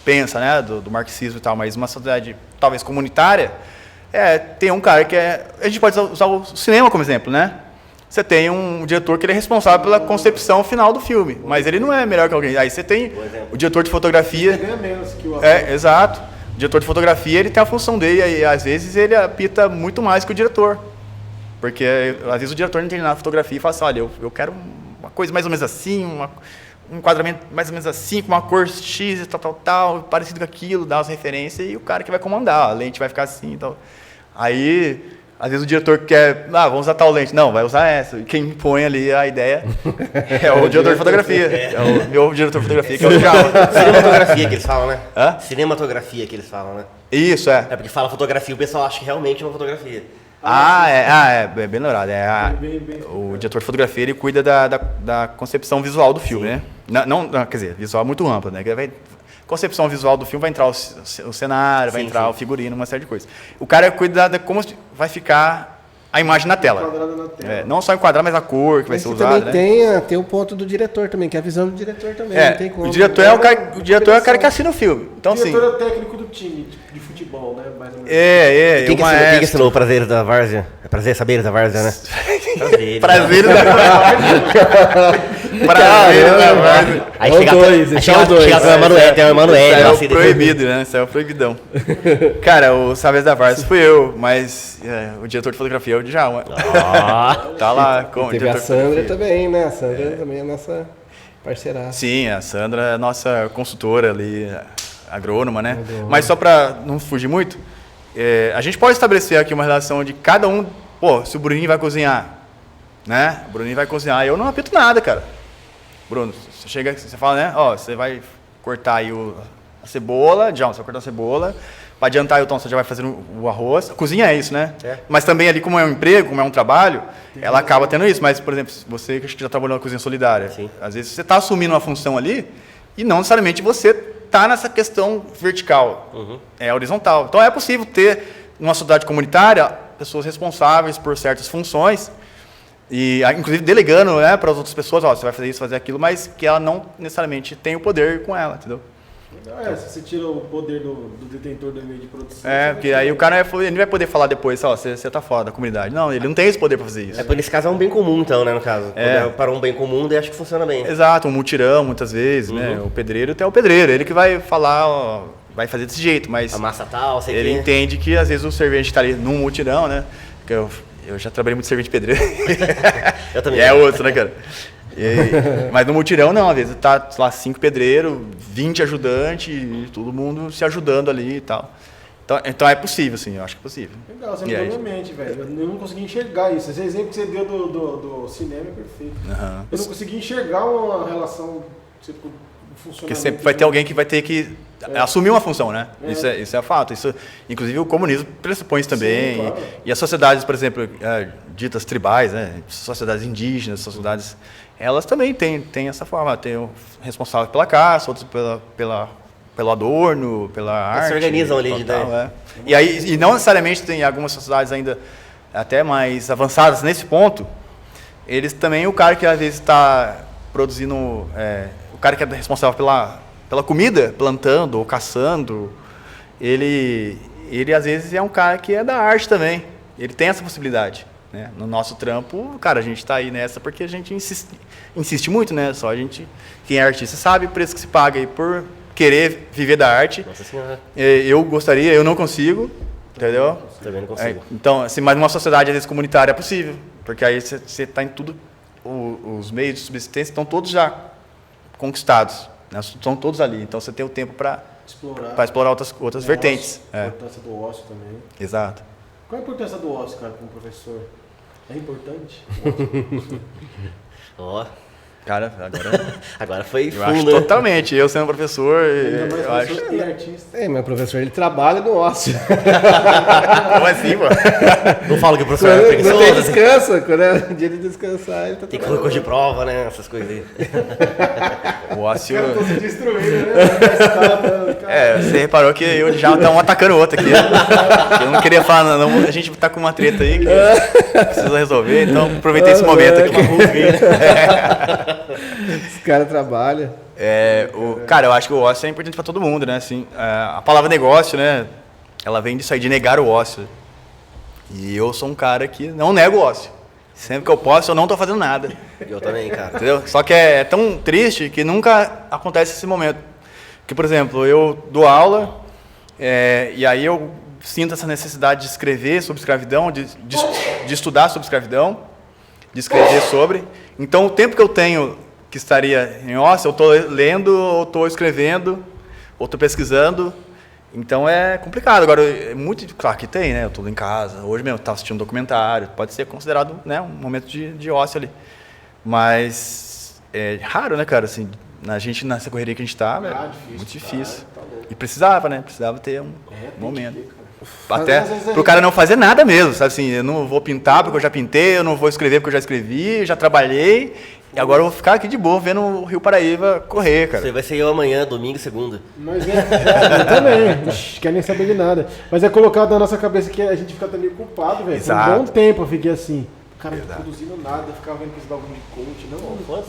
pensa, né, do marxismo e tal, mas uma sociedade talvez comunitária, tem um cara que a gente pode usar o cinema como exemplo, né? Você tem um diretor que ele é responsável pela concepção final do filme, mas ele não é melhor que alguém. Aí você tem o diretor de fotografia. Você ganha menos que o Exato. diretor de fotografia, ele tem a função dele e às vezes ele apita muito mais que o diretor. Porque às vezes o diretor não entende nada de fotografia e fala assim, olha, eu quero uma coisa mais ou menos assim, um enquadramento mais ou menos assim, com uma cor X e tal, parecido com aquilo, dá as referências e o cara que vai comandar, a lente vai ficar assim e tal. Aí, às vezes o diretor quer, vamos usar tal lente. Não, vai usar essa. E quem põe ali a ideia é o diretor de fotografia. É o meu diretor de fotografia, que é o Djalma. Cinematografia que eles falam, né? Hã? Cinematografia que eles falam, né? Isso, é. É porque fala fotografia, o pessoal acha que realmente é uma fotografia. É bem lembrado. O diretor de fotografia, ele cuida da concepção visual do filme, né? Não, quer dizer, visual muito ampla, né? Concepção visual do filme vai entrar o cenário, vai entrar o figurino, uma série de coisas. O cara cuida de como vai ficar a imagem na tela. Enquadrada na tela. Não só enquadrar, mas a cor que vai ser usada. Também né? tem o ponto do diretor também, que é a visão do diretor também. Não tem como. O diretor é o cara que assina o filme. Então, O diretor é o técnico do time de futebol, né? Mais ou menos. Quem que ensinou o Prazeres da Várzea? É Prazer Saberes da Várzea, né? Prazeres da Várzea. Prazeres da Várzea. Aí chega o Emanuel, tem o Emanuel. Saiu proibido, né? Saiu proibidão. Cara, o Saberes da Várzea fui eu, mas o diretor de fotografia é o Djalma. Tá lá com o Teve diretor a Sandra de fotografia. também, né? A Sandra também é nossa parceiraça. Sim, a Sandra é nossa consultora ali, agrônoma, né? Mas só para não fugir muito, a gente pode estabelecer aqui uma relação de cada um, se o Bruninho vai cozinhar, né? O Bruninho vai cozinhar, eu não apito nada, cara. Bruno, você chega, você fala, né? Você vai cortar aí a cebola, John, você vai cortar a cebola, para adiantar, então, você já vai fazer o arroz. A cozinha é isso, né? Mas também ali, como é um emprego, como é um trabalho, ela acaba tendo isso. Mas, por exemplo, você que já trabalhou na cozinha solidária, às vezes você está assumindo uma função ali e não necessariamente você está nessa questão vertical, é horizontal. Então, é possível ter, numa sociedade comunitária, pessoas responsáveis por certas funções e, inclusive, delegando, né, para as outras pessoas, você vai fazer isso, fazer aquilo, mas que ela não necessariamente tem o poder com ela, entendeu? Se você tira o poder do detentor do meio de produção. Porque aí o cara ele não vai poder falar depois, você tá fora da comunidade. Não, ele não tem esse poder para fazer isso. Nesse caso é um bem comum, então, né, no caso. Para um bem comum, daí acho que funciona bem. Exato, um mutirão, muitas vezes, né? O pedreiro tem o pedreiro, ele que vai falar, vai fazer desse jeito, mas... A massa tal, sei ele entende que, às esse o servente está ali num mutirão, né? Porque eu já trabalhei muito servente pedreiro. Eu também. E é outro, né, cara? Mas no mutirão não, às vezes tá lá 5 pedreiros, 20 ajudantes, e todo mundo se ajudando ali e tal. Então é possível, assim, eu acho que é possível. Legal, você mudou minha mente, velho. Eu não consegui enxergar isso. Esse exemplo que você deu do cinema é perfeito. Eu não consegui enxergar uma relação tipo, funcionamento. Porque sempre vai ter alguém que vai ter que assumir uma função, né? Isso é fato. Isso, inclusive o comunismo pressupõe isso também. Sim, claro. E as sociedades, por exemplo, ditas tribais, né? Sociedades indígenas, sociedades... Elas também têm essa forma. Tem o responsável pela caça, outros pelo adorno, pela arte. Se organizam ali de ideia. E não necessariamente tem algumas sociedades ainda até mais avançadas nesse ponto. Eles também, o cara que às vezes está produzindo... o cara que é responsável pela comida, plantando ou caçando, ele às vezes é um cara que é da arte também. Ele tem essa possibilidade. Né? No nosso trampo, cara, a gente está aí nessa porque a gente insiste muito, né? Só a gente, quem é artista sabe o preço que se paga aí por querer viver da arte. Nossa Senhora. Eu gostaria, eu não consigo, entendeu? Também não consigo. Então, assim, mas numa sociedade às vezes comunitária é possível, porque aí você está em tudo, os meios de subsistência estão todos já conquistados, né? Estão todos ali, então você tem o tempo para explorar outras vertentes. A importância do ócio também. Exato. Qual a importância do ócio, cara, como professor? É importante? Cara, agora foi fundo. Eu acho totalmente. Eu sendo professor, eu acho... E artista. Meu professor, ele trabalha no ócio. Como assim, pô? Não falo que o professor é preguiçoso. Não tem descansa. Quando é dia de descansar, ele tá tem que fazer coisa de prova, né? Essas coisas aí. O ócio... Os caras estão se destruindo, né? Você reparou que eu já tá um atacando o outro aqui. Eu não queria falar, não. A gente tá com uma treta aí que precisa resolver, então aproveitei esse momento aqui. Os caras trabalham. Cara, eu acho que o ócio é importante para todo mundo, né? Assim, a palavra negócio, né? Ela vem disso aí, de negar o ócio. E eu sou um cara que não nego o ócio. Sempre que eu posso, eu não tô fazendo nada. Eu também, cara. Entendeu? Só que é tão triste que nunca acontece esse momento. Que, por exemplo, eu dou aula E aí eu sinto essa necessidade de escrever sobre escravidão, de estudar sobre escravidão, de escrever sobre. Então, o tempo que eu tenho que estaria em ócio, eu estou lendo, ou estou escrevendo, ou estou pesquisando. Então, é complicado. Agora, é muito... Claro que tem, né? Eu estou em casa. Hoje mesmo eu estava assistindo um documentário. Pode ser considerado, né, um momento de ócio ali. Mas é raro, né, cara? Assim, a gente, nessa correria que a gente está, é muito difícil. E precisava, né? Precisava ter um momento. Até pro cara não fazer nada mesmo, sabe assim, eu não vou pintar porque eu já pintei, eu não vou escrever porque eu já escrevi, já trabalhei, e agora eu vou ficar aqui de boa vendo o Rio Paraíba correr, cara. Você vai ser eu amanhã, domingo e segunda. Mas eu também, quer nem saber de nada. Mas é colocado na nossa cabeça que a gente fica também culpado, velho. Por um bom tempo eu fiquei assim, cara, não produzindo nada, ficava vendo que esse bagulho de coach,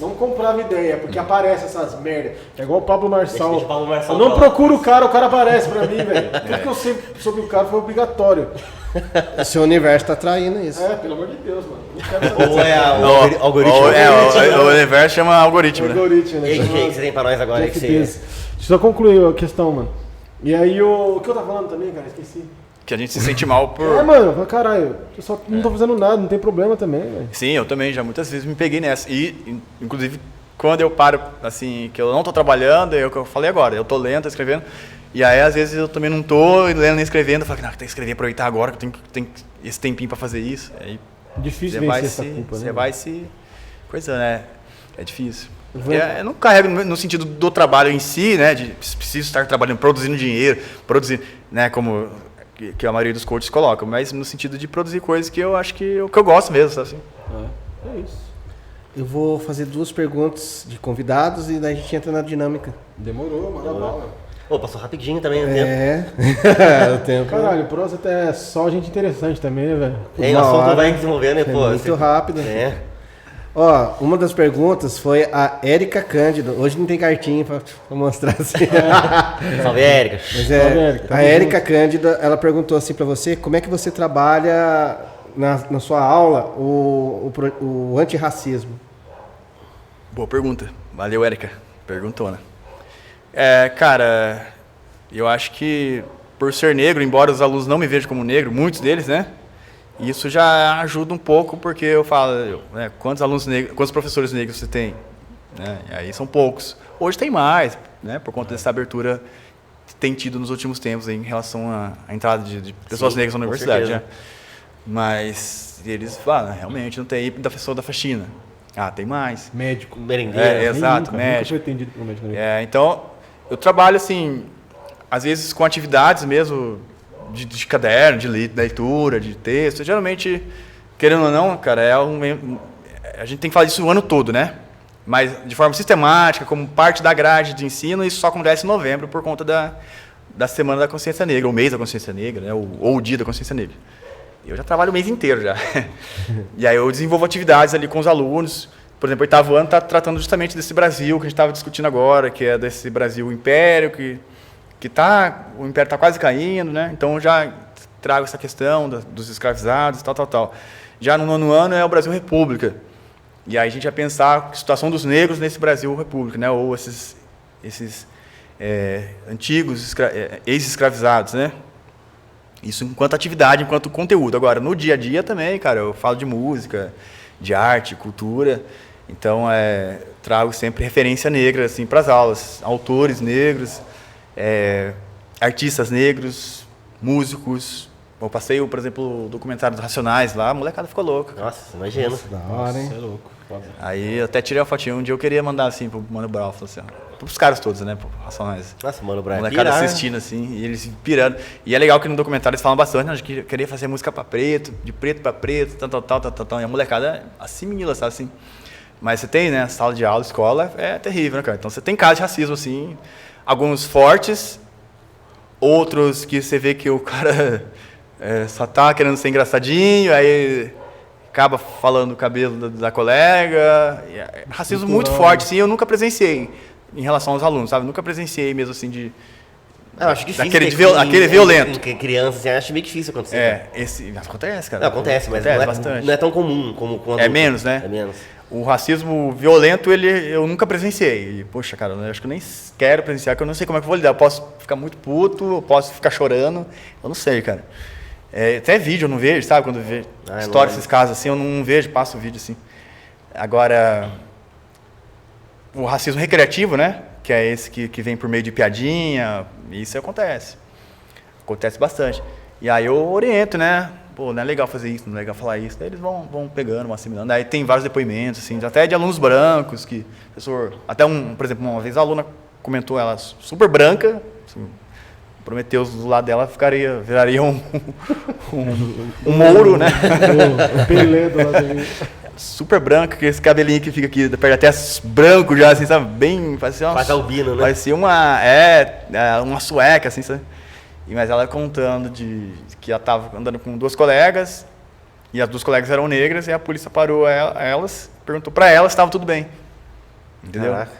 não comprava ideia, porque aparece essas merda. É igual o Pablo Marçal. Eu não procuro o cara aparece pra mim, velho. Tudo que eu sei sobre o cara foi obrigatório. O seu universo tá traindo isso. Pelo amor de Deus, mano. Não quero saber. Ou é algoritmo. O universo chama algoritmo, né? Algoritmo, né? E aí, o que você tem pra nós agora? Aí que você... Deixa eu só concluir a questão, mano. E aí, o que eu tava falando também, cara? Esqueci. Que a gente se sente mal por... Mano, caralho, eu só não tô fazendo nada, não tem problema também, velho. Sim, eu também já muitas vezes me peguei nessa. E, inclusive, quando eu paro, assim, que eu não tô trabalhando, é o que eu falei agora, eu tô lendo, tô escrevendo, e aí às vezes eu também não tô lendo nem escrevendo, eu falo que não, tem que escrever, aproveitar agora, que eu tenho esse tempinho pra fazer isso. Aí difícil você vencer vai essa culpa, né? Você vai se... Coisa, né? É difícil. Eu não carrego no sentido do trabalho em si, né, de preciso estar trabalhando, produzindo dinheiro, produzindo, né, como... que a maioria dos coaches coloca, mas no sentido de produzir coisas que eu acho que eu gosto mesmo, sabe assim? É isso. Eu vou fazer 2 perguntas de convidados e daí a gente entra na dinâmica. Demorou, manda bala. Pô, passou rapidinho também o tempo. O tempo. Caralho, o prosa até é só gente interessante também, né, velho? Tem o assunto vai desenvolvendo, né, pô? Muito rápido. É. Ó, uma das perguntas foi a Érica Cândido. Hoje não tem cartinha pra mostrar assim. Salve, Érica. Mas Salve, Érica. a Érica Cândido, ela perguntou assim pra você, como é que você trabalha na sua aula o antirracismo? Boa pergunta. Valeu, Érica. Perguntona. Cara, eu acho que por ser negro, embora os alunos não me vejam como negro, muitos deles, né? Isso já ajuda um pouco, porque eu falo, né, quantos professores negros você tem? Né? E aí são poucos. Hoje tem mais, né, por conta dessa abertura que tem tido nos últimos tempos em relação à entrada de pessoas negras na universidade. Né? Mas eles falam, realmente não tem pessoa da faxina. Ah, tem mais. Médico. Merendeiro. Exato, Nunca médico. foi atendido por um médico. Então, eu trabalho assim, às vezes com atividades mesmo de caderno, de leitura, de texto. Geralmente, querendo ou não, cara, a gente tem que falar disso o ano todo, né? Mas de forma sistemática, como parte da grade de ensino, isso só acontece em novembro por conta da Semana da Consciência Negra, o mês da Consciência Negra, né? ou o Dia da Consciência Negra. Eu já trabalho o mês inteiro já. E aí eu desenvolvo atividades ali com os alunos. Por exemplo, o 8º ano está tratando justamente desse Brasil que a gente estava discutindo agora, que é desse Brasil Império, o Império está quase caindo, né? Então eu já trago essa questão dos escravizados, tal. Já no 9º ano é o Brasil República. E aí a gente vai pensar a situação dos negros nesse Brasil República, né? Ou esses antigos ex-escravizados, né? Isso enquanto atividade, enquanto conteúdo. Agora, no dia a dia também, cara, eu falo de música, de arte, cultura. Então, trago sempre referência negra assim, para as aulas. Autores negros, artistas negros, músicos. Eu passei, por exemplo, o documentário dos Racionais lá, a molecada ficou louca. Nossa, imagina. Da hora, hein? Você é louco. Aí eu até tirei a fotinha. Um dia eu queria mandar assim pro Mano Brown, falou assim, pros caras todos, né, pro Racionais. Nossa, Mano Brown. A molecada assistindo assim, e eles pirando. E é legal que no documentário eles falam bastante, a gente queria fazer música pra preto, de preto pra preto, tal. E a molecada assimila, sabe assim. Mas você tem, né, sala de aula, escola, é terrível, né, cara? Então você tem casos de racismo, assim, alguns fortes, outros que você vê que o cara só tá querendo ser engraçadinho, aí acaba falando o cabelo da colega. Racismo muito forte, sim, eu nunca presenciei em relação aos alunos, sabe? Nunca presenciei mesmo assim Eu acho difícil. Aquele violento. Criança, assim, acho meio difícil acontecer. Acontece, cara. Não, acontece, mas não é tão comum como quando. É menos, né? É menos. O racismo violento, eu nunca presenciei. E, poxa, cara, eu acho que eu nem quero presenciar, porque eu não sei como é que eu vou lidar. Eu posso ficar muito puto, eu posso ficar chorando. Eu não sei, cara. Até vídeo eu não vejo, sabe? Quando eu vejo história desses casos assim, eu não vejo, passo o vídeo assim. Agora, o racismo recreativo, né? Que é esse que vem por meio de piadinha, isso acontece. Acontece bastante. E aí eu oriento, né? Pô, não é legal fazer isso, não é legal falar isso. Daí eles vão pegando, vão assimilando. Aí tem vários depoimentos, assim, até de alunos brancos, que professor... Até por exemplo, uma vez a aluna comentou, ela super branca, assim, prometeu do lado dela viraria um mouro, né? O Pelé do lado dele. Super branca, com esse cabelinho que fica aqui, perto até branco já, assim, sabe? Bem, parecia Quase albino, né? Parecia uma sueca, assim, sabe? Mas ela contando que ela estava andando com 2 colegas, e as 2 colegas eram negras, e a polícia parou elas, perguntou para elas se estava tudo bem. Entendeu? Caraca.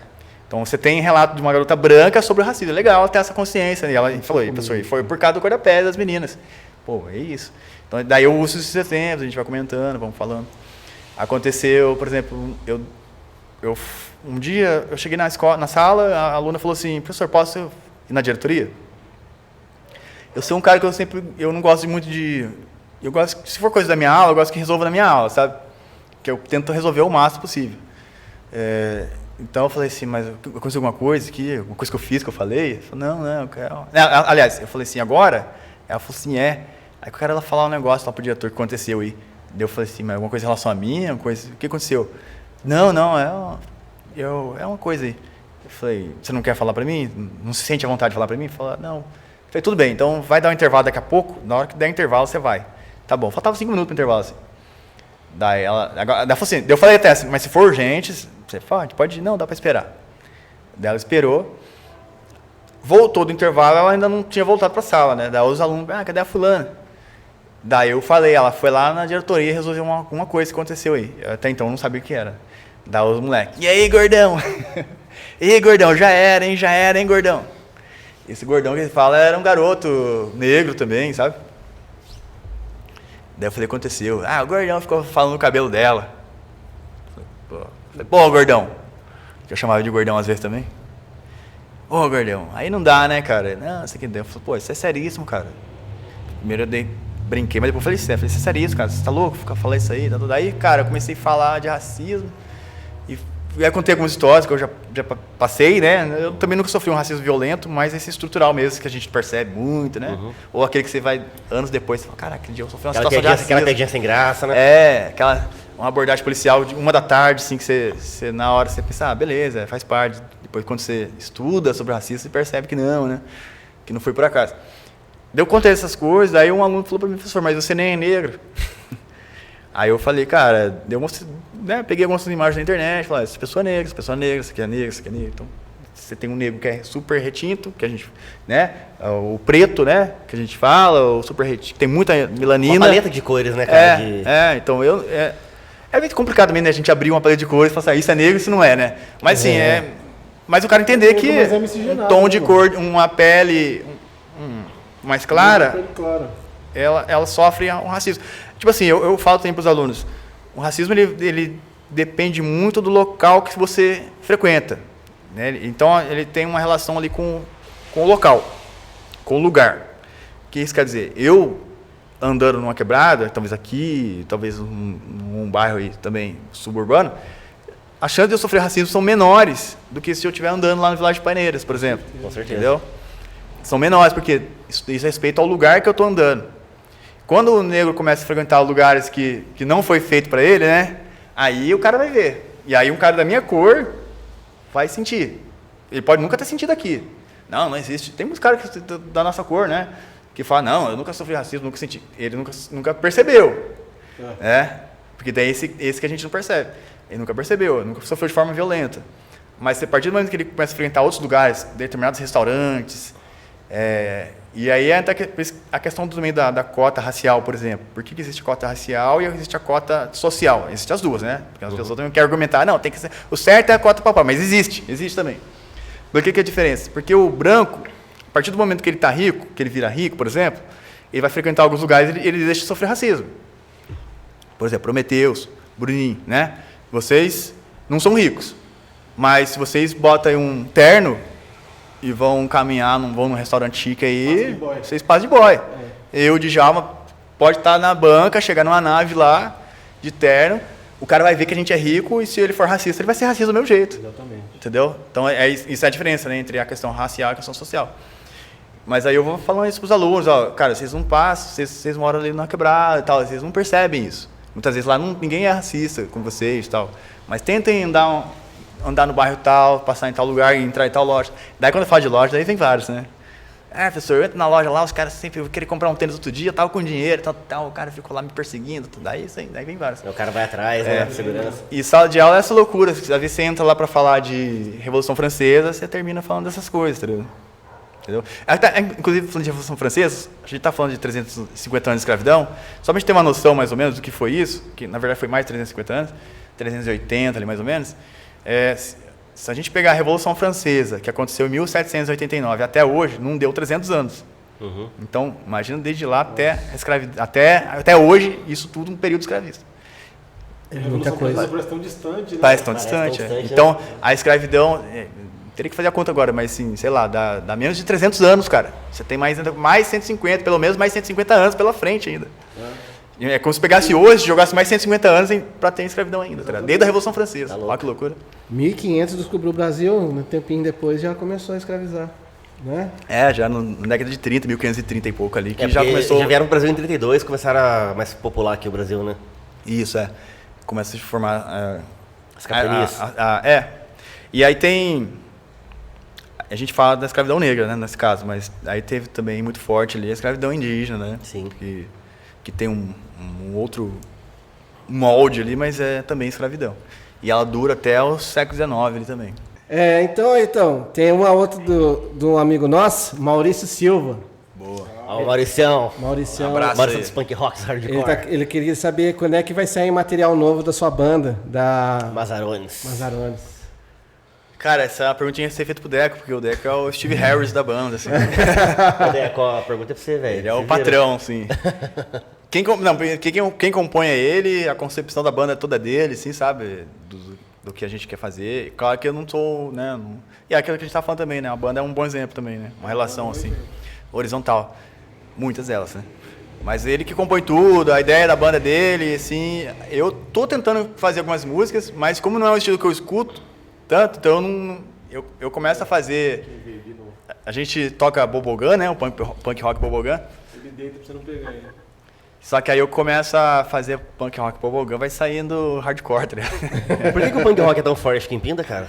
Então você tem relato de uma garota branca sobre o racismo. É legal ela ter essa consciência. E ela falou, professor, foi por causa do cor da pele das meninas. Pô, é isso. Então daí eu uso esses exemplos, a gente vai comentando, vamos falando. Aconteceu, por exemplo, um dia eu cheguei na sala, a aluna falou assim, professor, posso ir na diretoria? Eu sou um cara que eu não gosto muito eu gosto, se for coisa da minha aula, eu gosto que resolva na minha aula, sabe? Que eu tento resolver o máximo possível. Então eu falei assim, mas aconteceu alguma coisa aqui, alguma coisa que eu fiz, que eu falei? Eu falei, não, eu quero... Aliás, eu falei assim, agora? Ela falou assim, Aí eu quero ela falar um negócio lá pro diretor que aconteceu aí. Daí eu falei assim, mas alguma coisa em relação a mim? O que aconteceu? Não, é uma coisa aí. Eu falei, você não quer falar pra mim? Não se sente à vontade de falar pra mim? Falei, não. Eu falei, tudo bem, então vai dar um intervalo daqui a pouco, na hora que der intervalo você vai. Tá bom, faltava 5 minutos pro intervalo assim. Daí ela falou assim, eu falei até assim, mas se for urgente, você pode ir? Não, dá pra esperar. Daí ela esperou, voltou do intervalo, ela ainda não tinha voltado pra sala, né? Daí os alunos, cadê a fulana? Daí eu falei, ela foi lá na diretoria resolver alguma coisa que aconteceu aí. Eu até então não sabia o que era. Daí os moleques, e aí, gordão? E aí, gordão, já era, hein, gordão? Esse gordão que ele fala era um garoto negro também, sabe? Daí eu falei, aconteceu. O gordão ficou falando no cabelo dela. Falei, pô, gordão. Que eu chamava de gordão às vezes também. Ô, gordão, aí não dá, né, cara? Não, isso aqui. Eu falei, pô, isso é seríssimo, cara. Primeiro eu brinquei, mas depois eu falei, isso é seríssimo, cara. Você tá louco? Ficar falando isso aí? Daí, cara, eu comecei a falar de racismo. E aí contei algumas histórias que eu já passei, né? Eu também nunca sofri um racismo violento, mas esse estrutural mesmo que a gente percebe muito, né? Uhum. Ou aquele que você vai anos depois, você fala, caraca, aquele dia eu sofri uma situação de racismo. Aquela piadinha sem graça, né? Uma abordagem policial de 1 da tarde, assim, que você na hora você pensa, beleza, faz parte. Depois quando você estuda sobre racismo, você percebe que não, né? Que não foi por acaso. Eu contei essas coisas, aí um aluno falou para mim, professor, mas você nem é negro. Aí eu falei, cara, eu mostrei, né, peguei algumas imagens na internet, falei, essa pessoa é negra, essa pessoa é negra, essa aqui é negra, essa aqui é negra. Então, você tem um negro que é super retinto, que a gente, né, o preto, né, que a gente fala, o super retinto, tem muita melanina. Uma paleta de cores, né, cara? Então é muito complicado também, né, a gente abrir uma paleta de cores e falar assim, isso é negro, isso não é, né. Mas assim, mas o cara entender que um tom de cor, uma pele mais clara, ela sofre um racismo. Tipo assim, eu falo também para os alunos, o racismo ele depende muito do local que você frequenta, né? Então ele tem uma relação ali com o local, com o lugar. O que isso quer dizer? Eu andando numa quebrada, talvez aqui, talvez num bairro aí também suburbano, as chances de eu sofrer racismo são menores do que se eu estiver andando lá no Vilares de Paineiras, por exemplo. Com certeza. Entendeu? São menores, porque isso diz respeito ao lugar que eu estou andando. Quando o negro começa a frequentar lugares que não foi feito para ele, né? Aí o cara vai ver. E aí um cara da minha cor vai sentir. Ele pode nunca ter sentido aqui. Não existe. Tem muitos caras da nossa cor, né? Que falam, não, eu nunca sofri racismo, nunca senti. Ele nunca percebeu. Porque daí esse que a gente não percebe. Ele nunca percebeu, nunca sofreu de forma violenta. Mas a partir do momento que ele começa a frequentar outros lugares, determinados restaurantes, e aí entra a questão também da cota racial, por exemplo. Por que existe cota racial e existe a cota social? Existem as duas, né? Porque as pessoas também querem argumentar, não, tem que ser, o certo é a cota papai, mas existe também. Por que é a diferença? Porque o branco, partir do momento que ele está rico, que ele vira rico, por exemplo, ele vai frequentar alguns lugares e ele deixa de sofrer racismo. Por exemplo, Prometheus, Bruninho, né? Vocês não são ricos, mas se vocês botam aí um terno e vão caminhar, não vão num restaurante chique aí, vocês passam de boy. Eu, Djalma, pode estar na banca, chegar numa nave lá, de terno, o cara vai ver que a gente é rico e se ele for racista, ele vai ser racista do mesmo jeito. Exatamente. Entendeu? Então, isso é a diferença, né, entre a questão racial e a questão social. Mas aí eu vou falando isso para os alunos, ó, cara, vocês não passam, vocês moram ali na quebrada e tal, vocês não percebem isso. Muitas vezes lá ninguém é racista com vocês e tal, mas tentem andar no bairro tal, passar em tal lugar e entrar em tal loja. Daí quando eu falo de loja, daí vem vários, né? Professor, eu entro na loja lá, os caras sempre querem comprar um tênis outro dia, eu tava com dinheiro, tal, o cara ficou lá me perseguindo, daí vem vários. O cara vai atrás, né, segurança. E sala de aula é essa loucura, às vezes você entra lá para falar de Revolução Francesa, você termina falando dessas coisas, entendeu? Inclusive, falando de Revolução Francesa, a gente está falando de 350 anos de escravidão, só para a gente ter uma noção mais ou menos do que foi isso, que na verdade foi mais de 350 anos, 380 ali mais ou menos. Se a gente pegar a Revolução Francesa, que aconteceu em 1789, até hoje, não deu 300 anos. Uhum. Então, imagina desde lá até hoje, isso tudo um período escravista. Muita coisa. Parece tão distante, né? Parece tão distante. Então, a escravidão, teria que fazer a conta agora, mas assim, sei lá, dá menos de 300 anos, cara. Você tem mais 150, pelo menos mais 150 anos pela frente ainda. É como se pegasse hoje e jogasse mais 150 anos para ter escravidão ainda, tá? Desde a Revolução Francesa. Olha que loucura. 1500 descobriu o Brasil, um tempinho depois já começou a escravizar, né? Já na década de 30, 1530 e pouco ali, que já começou... Já vieram pro Brasil em 32, começaram a mais popular aqui o Brasil, né? Isso, começa a se formar... As capitanias. E aí tem... A gente fala da escravidão negra, né, nesse caso, mas aí teve também muito forte ali a escravidão indígena, né? Sim. Que tem um outro molde ali, mas é também escravidão. E ela dura até o século XIX ali também. Então, tem uma outra de um amigo nosso, Maurício Silva. Boa. Ó, o Mauricião. Um abraço Maurício aí. dos Punk Rocks Hardcore. Ele queria saber quando é que vai sair material novo da sua banda, da Mazarones. Mazarones. Cara, essa perguntinha ia ser feita pro Deco, porque o Deco é o Steve Harris da banda, assim. Deco, a pergunta é pra você, velho. Ele é o patrão, sim. Quem compõe é ele, a concepção da banda é toda dele, assim, sabe? Do que a gente quer fazer. Claro que eu não sou, né? E é aquilo que a gente tá falando também, né? A banda é um bom exemplo também, né? Uma relação, assim, horizontal. Muitas delas, né? Mas ele que compõe tudo, a ideia da banda é dele, assim. Eu tô tentando fazer algumas músicas, mas como não é um estilo que eu escuto tanto, então eu começo a fazer... A gente toca Bobogan, né? O punk rock Bobogan. Evidente pra você não pegar aí. Só que aí eu começo a fazer punk rock Bobogan, vai saindo hardcore, tá ligado? Por que o punk rock é tão forte aqui em Pinda, cara?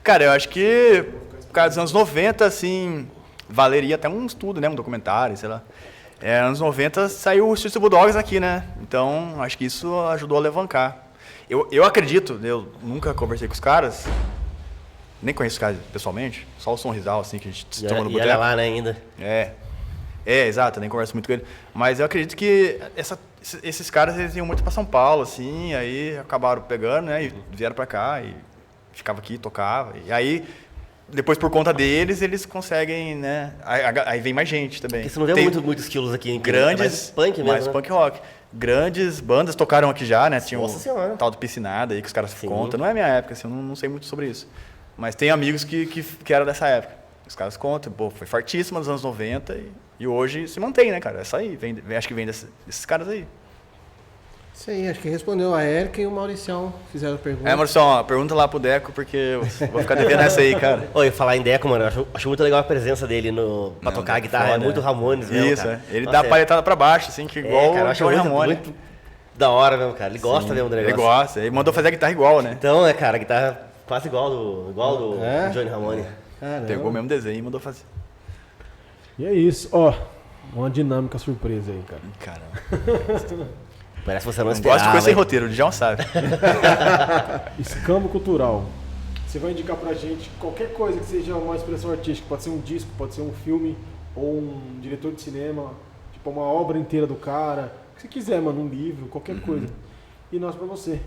Cara, eu acho que por causa dos anos 90, assim, valeria até um estudo, né? Um documentário, sei lá. Anos 90 saiu o Suicide Bulldogs aqui, né? Então, acho que isso ajudou a alavancar. Eu acredito, eu nunca conversei com os caras, nem conheço os caras pessoalmente, só o Sonrisal, assim, que a gente se toma no E olha boteco. lá, né, ainda. Exato, nem converso muito com ele. Mas eu acredito que esses caras, eles iam muito para São Paulo, assim, aí acabaram pegando, né, e vieram para cá, e ficava aqui, tocava. E aí, depois, por conta deles, eles conseguem, né, aí vem mais gente também. Porque você não vê muitos estilos aqui em Pinda. Grandes, mais punk mesmo, mais né? punk rock. Grandes bandas tocaram aqui já, né, tinha Nossa o Senhora. tal do Piscinada aí, que os caras Sim. contam. Não é minha época, assim, eu não sei muito sobre isso. Mas tem amigos que eram dessa época. Os caras contam, pô, foi fortíssima nos anos 90 e hoje se mantém, né, cara? Essa aí, acho que vem desses caras aí. Isso aí, acho que respondeu a Érica e o Mauricião fizeram a pergunta. Maurício, pergunta lá pro Deco, porque eu vou ficar devendo essa aí, cara. Oi, falar em Deco, mano, eu acho muito legal a presença dele pra tocar a guitarra, foda, é muito Ramones mesmo, Isso, cara. Ele Nossa, dá a palhetada pra baixo, assim, que igual cara, eu o acho Johnny muito, Ramone. muito da hora mesmo, cara. Ele gosta mesmo do negócio. Ele gosta, ele mandou fazer a guitarra igual, né? Então, né, cara, a guitarra quase igual do Johnny Ramone. Caramba. Pegou o mesmo desenho e mandou fazer. E é isso, ó. Uma dinâmica surpresa aí, cara. Caramba. Parece que você não Não esperava. gosto de coisa sem hein? roteiro, o Dijão sabe. Escambo cultural. Você vai indicar pra gente qualquer coisa que seja uma expressão artística. Pode ser um disco, pode ser um filme, ou um diretor de cinema, tipo uma obra inteira do cara. O que você quiser, mano, um livro, qualquer coisa. E nós pra você.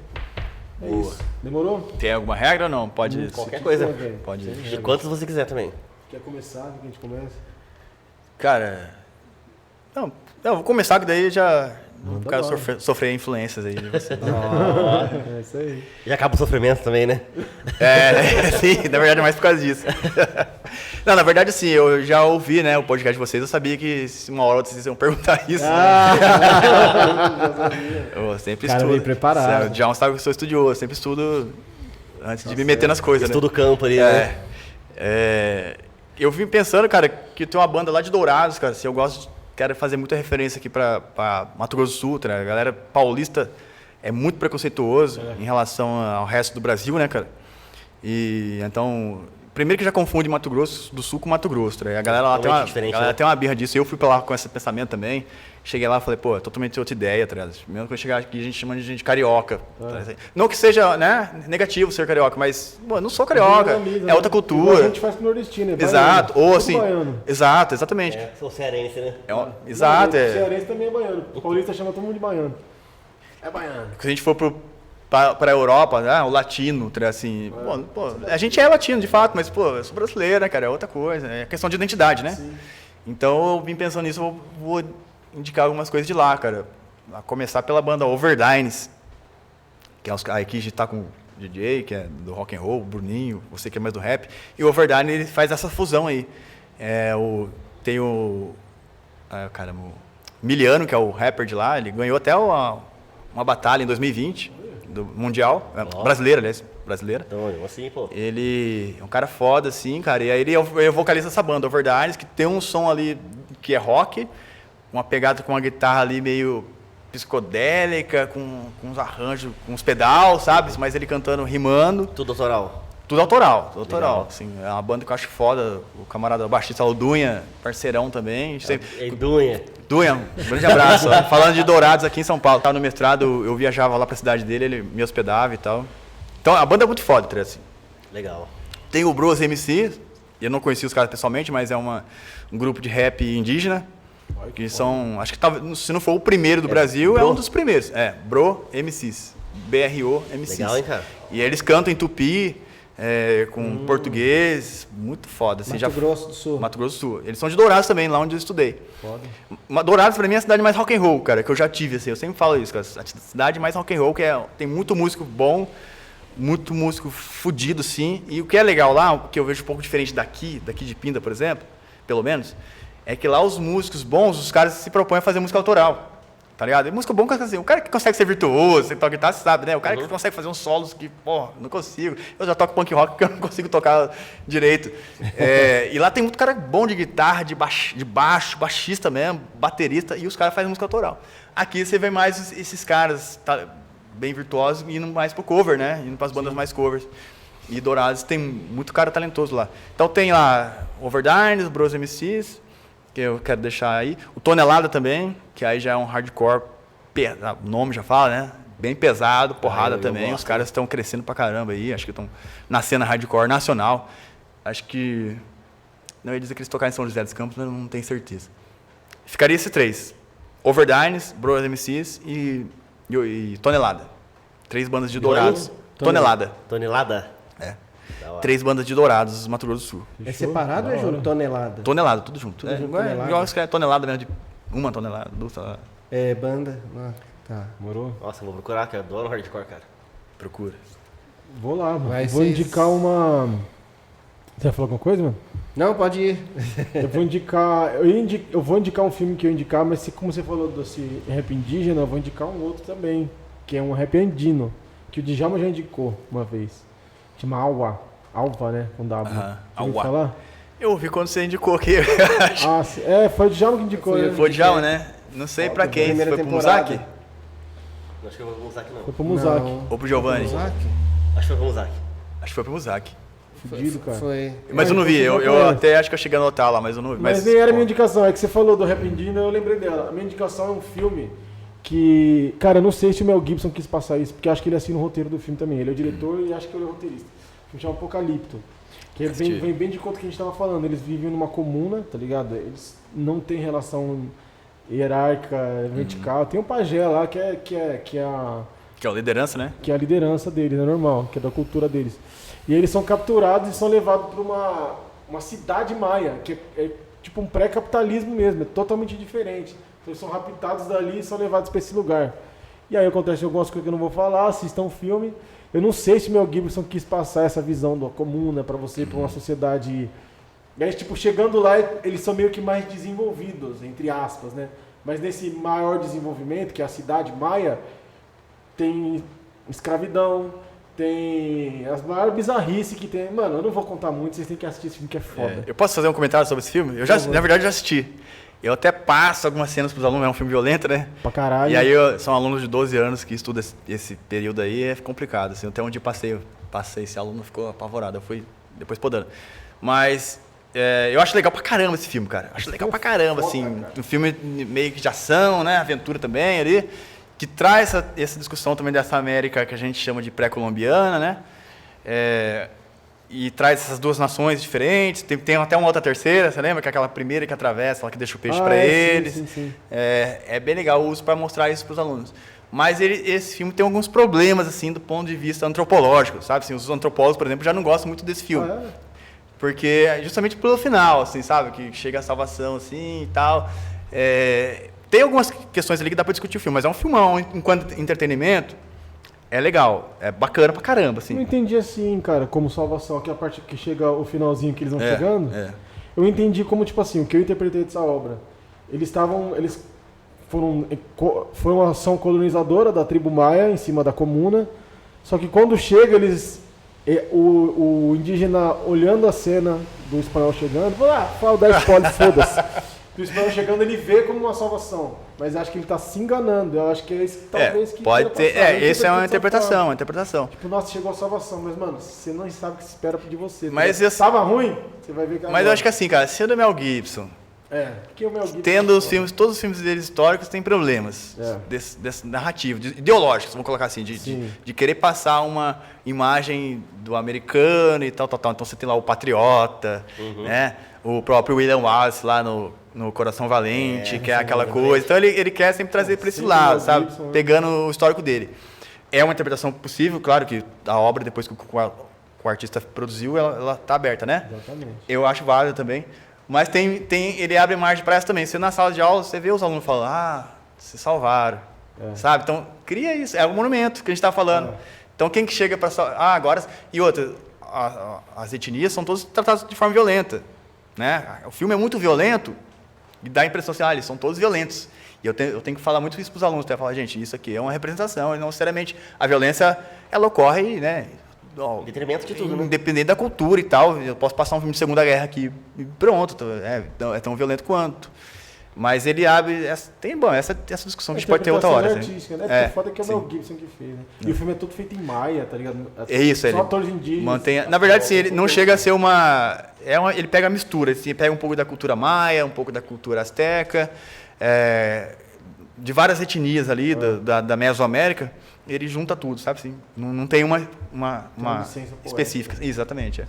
É Boa. isso. Demorou? Tem alguma regra ou não? Pode. Qualquer coisa. velho. Pode. De quantos você quiser também. Quer começar? Que a gente começa? Cara, não, vou começar que daí já não Manda quero bala. sofrer influências aí de você. É isso aí. E acaba o sofrimento também, né? Sim, na verdade é mais por causa disso. Não, na verdade, assim, eu já ouvi, né, o podcast de vocês, eu sabia que uma hora vocês iam perguntar isso. Eu sempre Cara, estudo. veio preparado. O John sabe que eu sou estudioso, eu sempre estudo antes de me meter nas coisas, né? Estudo o campo ali, né? Eu vim pensando, cara, que tem uma banda lá de Dourados, cara, assim, quero fazer muita referência aqui pra Mato Grosso do Sul, né? A galera paulista é muito preconceituoso em relação ao resto do Brasil, né, cara? E então, primeiro que já confunde Mato Grosso do Sul com Mato Grosso, né? A galera lá Totalmente diferente, né? tem uma birra disso. Eu fui pra lá com esse pensamento também. Cheguei lá e falei, pô, é totalmente outra ideia, tá ligado? Mesmo que eu chegar aqui, a gente chama de gente carioca. Tá ligado? Não que seja, né, negativo ser carioca, mas, pô, eu não sou carioca, é outra cultura. Igual a gente faz com o nordestino, é baiano. Exato, ou Tudo assim, baiano. exato, exatamente. Sou cearense, né? Exato, O cearense também é baiano. O paulista chama todo mundo de baiano. É baiano. Se a gente for para a Europa, né, o latino, assim, pô, a gente é latino de fato, mas pô, eu sou brasileiro, né, cara, é outra coisa, é questão de identidade, né? Sim. Então eu vim pensando nisso, eu vou indicar algumas coisas de lá, cara. A começar pela banda Overdines, que é aqui a gente tá com o DJ, que é do rock and roll, o Bruninho, você que é mais do rap, e o Overdine ele faz essa fusão aí. Tem o Miliano, que é o rapper de lá, ele ganhou até uma batalha em 2020 do Mundial, brasileira, aliás, brasileira. Então, assim, pô. Ele é um cara foda, assim, cara. E aí ele é o vocalista dessa banda, Overdines, que tem um som ali que é rock, uma pegada com uma guitarra ali meio psicodélica, com uns arranjos, com uns pedal, sabe? Mas ele cantando, rimando. Tudo autoral. Tudo autoral. Legal. Assim, é uma banda que eu acho foda. O camarada baixista, o Dunha, parceirão também. E Dunha. Dunha, um grande abraço. Ó. Falando de Dourados aqui em São Paulo. Tava no mestrado, eu viajava lá pra cidade dele, ele me hospedava e tal. Então a banda é muito foda, tá, assim. Legal. Tem o Bros MC, eu não conheci os caras pessoalmente, mas é um grupo de rap indígena. Que são, acho que se não for o primeiro do Brasil, é um dos primeiros. Bro MCs. BRO MCs. Legal, hein, cara? E aí eles cantam em tupi, com português, muito foda. Assim, Mato Grosso do Sul. Mato Grosso do Sul. Eles são de Dourados também, lá onde eu estudei. Foda. Dourados, pra mim, é a cidade mais rock and roll, cara, que eu já tive, assim, eu sempre falo isso, cara, a cidade mais rock and roll, que tem muito músico bom, muito músico fudido, sim. E o que é legal lá, que eu vejo um pouco diferente daqui de Pinda, por exemplo, pelo menos, é que lá os músicos bons, os caras se propõem a fazer música autoral, tá ligado? E música bom, assim, o cara que consegue ser virtuoso, você toca guitarra, você sabe, né? O cara que consegue fazer uns solos que, porra, não consigo. Eu já toco punk rock porque eu não consigo tocar direito. E lá tem muito cara bom de guitarra, de baixo, baixista mesmo, baterista, e os caras fazem música autoral. Aqui você vê mais esses caras bem virtuosos indo mais pro cover, né? Indo pras bandas mais covers. E Dourados tem muito cara talentoso lá. Então tem lá Overdines, Bros MCs, que eu quero deixar aí. O Tonelada também, que aí já é um hardcore, o nome já fala, né? Bem pesado, porrada também. Os caras estão crescendo pra caramba aí, acho que estão na cena hardcore nacional. Acho que... Não ia dizer que eles tocaram em São José dos Campos, mas não tenho certeza. Ficaria esses três. Overdines, Bros MCs e Tonelada. 3 bandas de Dourados. Tonelada. Tonelada? É. 3 bandas de Dourados, Mato Grosso do Sul. É separado ou é junto? Tonelada? Tonelada, tudo junto. Tonelada. Igual que é tonelada mesmo, de 1 tonelada, 2 toneladas. É, banda. Tá. Demorou? Nossa, eu vou procurar, que eu adoro hardcore, cara. Procura. Vou lá, mano. Vai Vou ser- indicar uma... Você vai falar alguma coisa, mano? Não, pode ir. Eu vou indicar... Eu vou indicar um filme que eu indicar, mas como você falou desse rap indígena, eu vou indicar um outro também, que é um rap andino, que o Djalma já indicou uma vez. Chama Alva, né? Com W. Aham, Já ouviu Alva. falar? Eu ouvi quando você indicou aqui. Foi o Djalma que indicou, né? Foi já, né? Não sei pra quem. Primeira Foi pro temporada. Muzaki? Acho que eu vou pro Muzaki, não. Foi pro Muzak. Não. Ou pro Giovanni? Muzak? Acho que foi pro Muzaki. Acho que foi pro Muzaki. Fudido, cara. Foi. Mas eu não vi. Eu até acho que eu cheguei a anotar lá, mas eu não vi. Mas nem era pô, minha indicação, é que você falou do rap indígena, eu lembrei dela. A minha indicação é um filme que... Cara, eu não sei se o Mel Gibson quis passar isso, porque acho que ele assina o roteiro do filme também. Ele é o diretor e acho que ele é o roteirista. O filme chama Apocalipto. Que vem bem de conta que a gente tava falando. Eles vivem numa comuna, tá ligado? Eles não têm relação hierárquica, vertical. Tem um pajé lá que é Que é a liderança, né? a liderança deles, é normal, que é da cultura deles. E eles são capturados e são levados para uma cidade maia, que é tipo um pré-capitalismo mesmo, é totalmente diferente. Eles são raptados dali e são levados para esse lugar. E aí acontece algumas coisas que eu não vou falar, assistam o filme. Eu não sei se o Mel Gibson quis passar essa visão da comuna para você, para uma sociedade... E aí, tipo, chegando lá, eles são meio que mais desenvolvidos, entre aspas, né? Mas nesse maior desenvolvimento, que é a cidade maia, tem escravidão, tem as maiores bizarrices que tem. Mano, eu não vou contar muito, vocês têm que assistir esse filme que é foda. Eu posso fazer um comentário sobre esse filme? Eu já, na verdade, já assisti. Eu até passo algumas cenas pros alunos, é um filme violento, né? Pra caralho. E aí são alunos de 12 anos que estudam esse período aí, é complicado. Assim, até onde passei, esse aluno ficou apavorado. Eu fui depois podando. Mas eu acho legal pra caramba esse filme, cara. Acho legal pra caramba, assim. Um filme meio que de ação, né? Aventura também ali. Que traz essa discussão também dessa América que a gente chama de pré-colombiana, né? E traz essas duas nações diferentes. Tem até uma outra terceira, você lembra? Que é aquela primeira que atravessa, ela que deixa o peixe para eles. Sim. É bem legal o uso para mostrar isso para os alunos. Mas esse filme tem alguns problemas, assim, do ponto de vista antropológico, sabe? Assim, os antropólogos, por exemplo, já não gostam muito desse filme. Porque, justamente pelo final, assim, sabe? Que chega a salvação, assim, e tal. Tem algumas questões ali que dá para discutir o filme, mas é um filmão, enquanto entretenimento. É legal, é bacana pra caramba, assim. Eu entendi assim, cara, como salvação, que é a parte que chega o finalzinho que eles vão chegando. Eu entendi como, tipo assim, o que eu interpretei dessa obra. Eles foi uma ação colonizadora da tribo maia em cima da comuna. Só que quando chega, o indígena olhando a cena do espanhol chegando, fala dar spoiler, foda-se. O espanhol chegando, ele vê como uma salvação. Mas acho que ele está se enganando. Eu acho que é isso que talvez que pode ter. Essa é uma interpretação, Tipo, nossa, chegou a salvação. Mas, mano, você não sabe o que se espera de você. Mas estava ruim, você vai ver que Mas eu acho que assim, cara, sendo o Mel Gibson. Porque o Mel Gibson Tendo os filmes, todos os filmes deles históricos têm problemas desse narrativo, ideológicos, vamos colocar assim, de querer passar uma imagem do americano e tal. Então você tem lá o Patriota, né? O próprio William Wallace lá no Coração Valente, que é aquela coisa. Então ele quer sempre trazer para esse lado, sabe? Pegando o histórico dele. É uma interpretação possível, claro que a obra, depois que o artista produziu, ela tá aberta, né? Exatamente. Eu acho válida também. Mas ele abre margem para essa também. Você na sala de aula, você vê os alunos falando, se salvaram, sabe? Então, cria isso. É o monumento que a gente está falando. Então, quem que chega para agora... E outra, as etnias são todas tratadas de forma violenta, né? O filme é muito violento e dá a impressão assim, eles são todos violentos. E eu tenho que falar muito isso para os alunos. Falar, gente, isso aqui é uma representação. E não necessariamente a violência, ela ocorre, né? Em detrimento de tudo, né? Independente da cultura e tal. Eu posso passar um filme de Segunda Guerra aqui e pronto. É tão violento quanto. Mas ele abre... Essa discussão que a gente pode ter outra hora. Artística, né? Porque o foda é que é o Mel Gibson que fez, né? E o filme é todo feito em maia, tá ligado? É isso, Só atores indígenas. Na verdade, sim, ele não chega a ser ele pega a mistura. Assim, pega um pouco da cultura maia, um pouco da cultura asteca, de várias etnias ali da Mesoamérica. Ele junta tudo, sabe? Assim, não tem uma específica. Exatamente,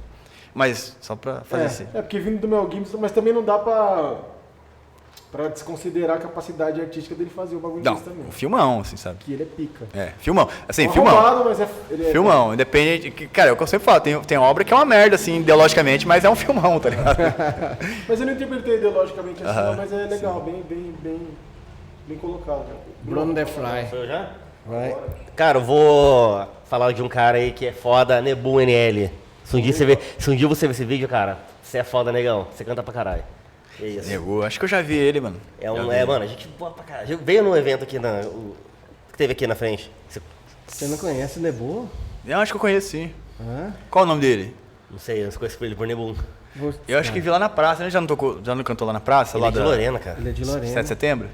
Mas, só para fazer assim. Porque vindo do Mel Gibson, mas também não dá pra desconsiderar a capacidade artística dele fazer o bagulho disso também. Um filmão, assim, sabe? Que ele é pica. Filmão. Assim, filmão. Roubado, mas ele filmão, independente... Cara, é o que eu sempre falo, tem obra que é uma merda, assim, ideologicamente, mas é um filmão, tá ligado? Mas eu não interpretei ideologicamente assim, mas é legal, bem colocado. Bruno The Fly. Sou eu já? Vai. Cara, eu vou falar de um cara aí que é foda, Nebu NL. Se um dia você ver esse vídeo, cara, você é foda, negão. Você canta pra caralho. É isso. Nebu, acho que eu já vi ele, mano. Mano, a gente boa pra caralho. Veio num evento aqui que teve aqui na frente. Você não conhece o Nebu? Eu acho que eu conheço, sim. Qual o nome dele? Não sei, eu conheço ele por Nebu. Eu acho que vi lá na praça, né? Já não cantou lá na praça? Ele lá é de Lorena, cara. Ele é de Lorena. 7 de setembro?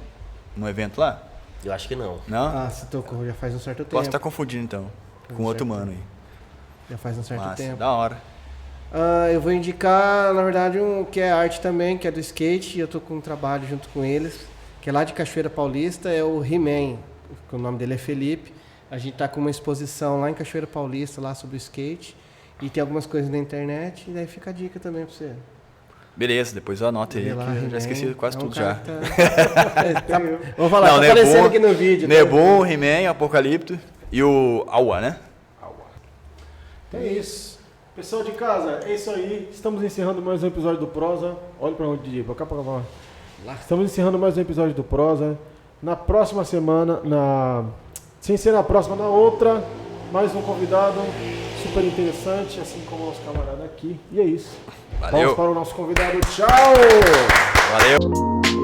No evento lá? Eu acho que não. Não? Você tocou já faz um certo tempo. Posso estar confundindo, então, com outro mano aí. Já faz um certo tempo. Da hora. Eu vou indicar, na verdade, um que é arte também, que é do skate, e eu tô com um trabalho junto com eles, que é lá de Cachoeira Paulista, é o He-Man, que o nome dele é Felipe. A gente tá com uma exposição lá em Cachoeira Paulista, lá sobre o skate, e tem algumas coisas na internet, e daí fica a dica também pra você. Beleza, depois eu anoto aí, que eu já esqueci quase tudo já. Vamos falar, tá aparecendo aqui no vídeo. Nebu, He-Man, Apocalipto e o Awa, né? É isso. Pessoal de casa, é isso aí. Estamos encerrando mais um episódio do Prosa. Olha pra onde, DJ. Pra cá, pra cá. Estamos encerrando mais um episódio do Prosa. Na próxima semana, sem ser na próxima, na outra, mais um convidado super interessante, assim como o nosso camarada aqui. E é isso. Valeu. Vamos para o nosso convidado. Tchau! Valeu.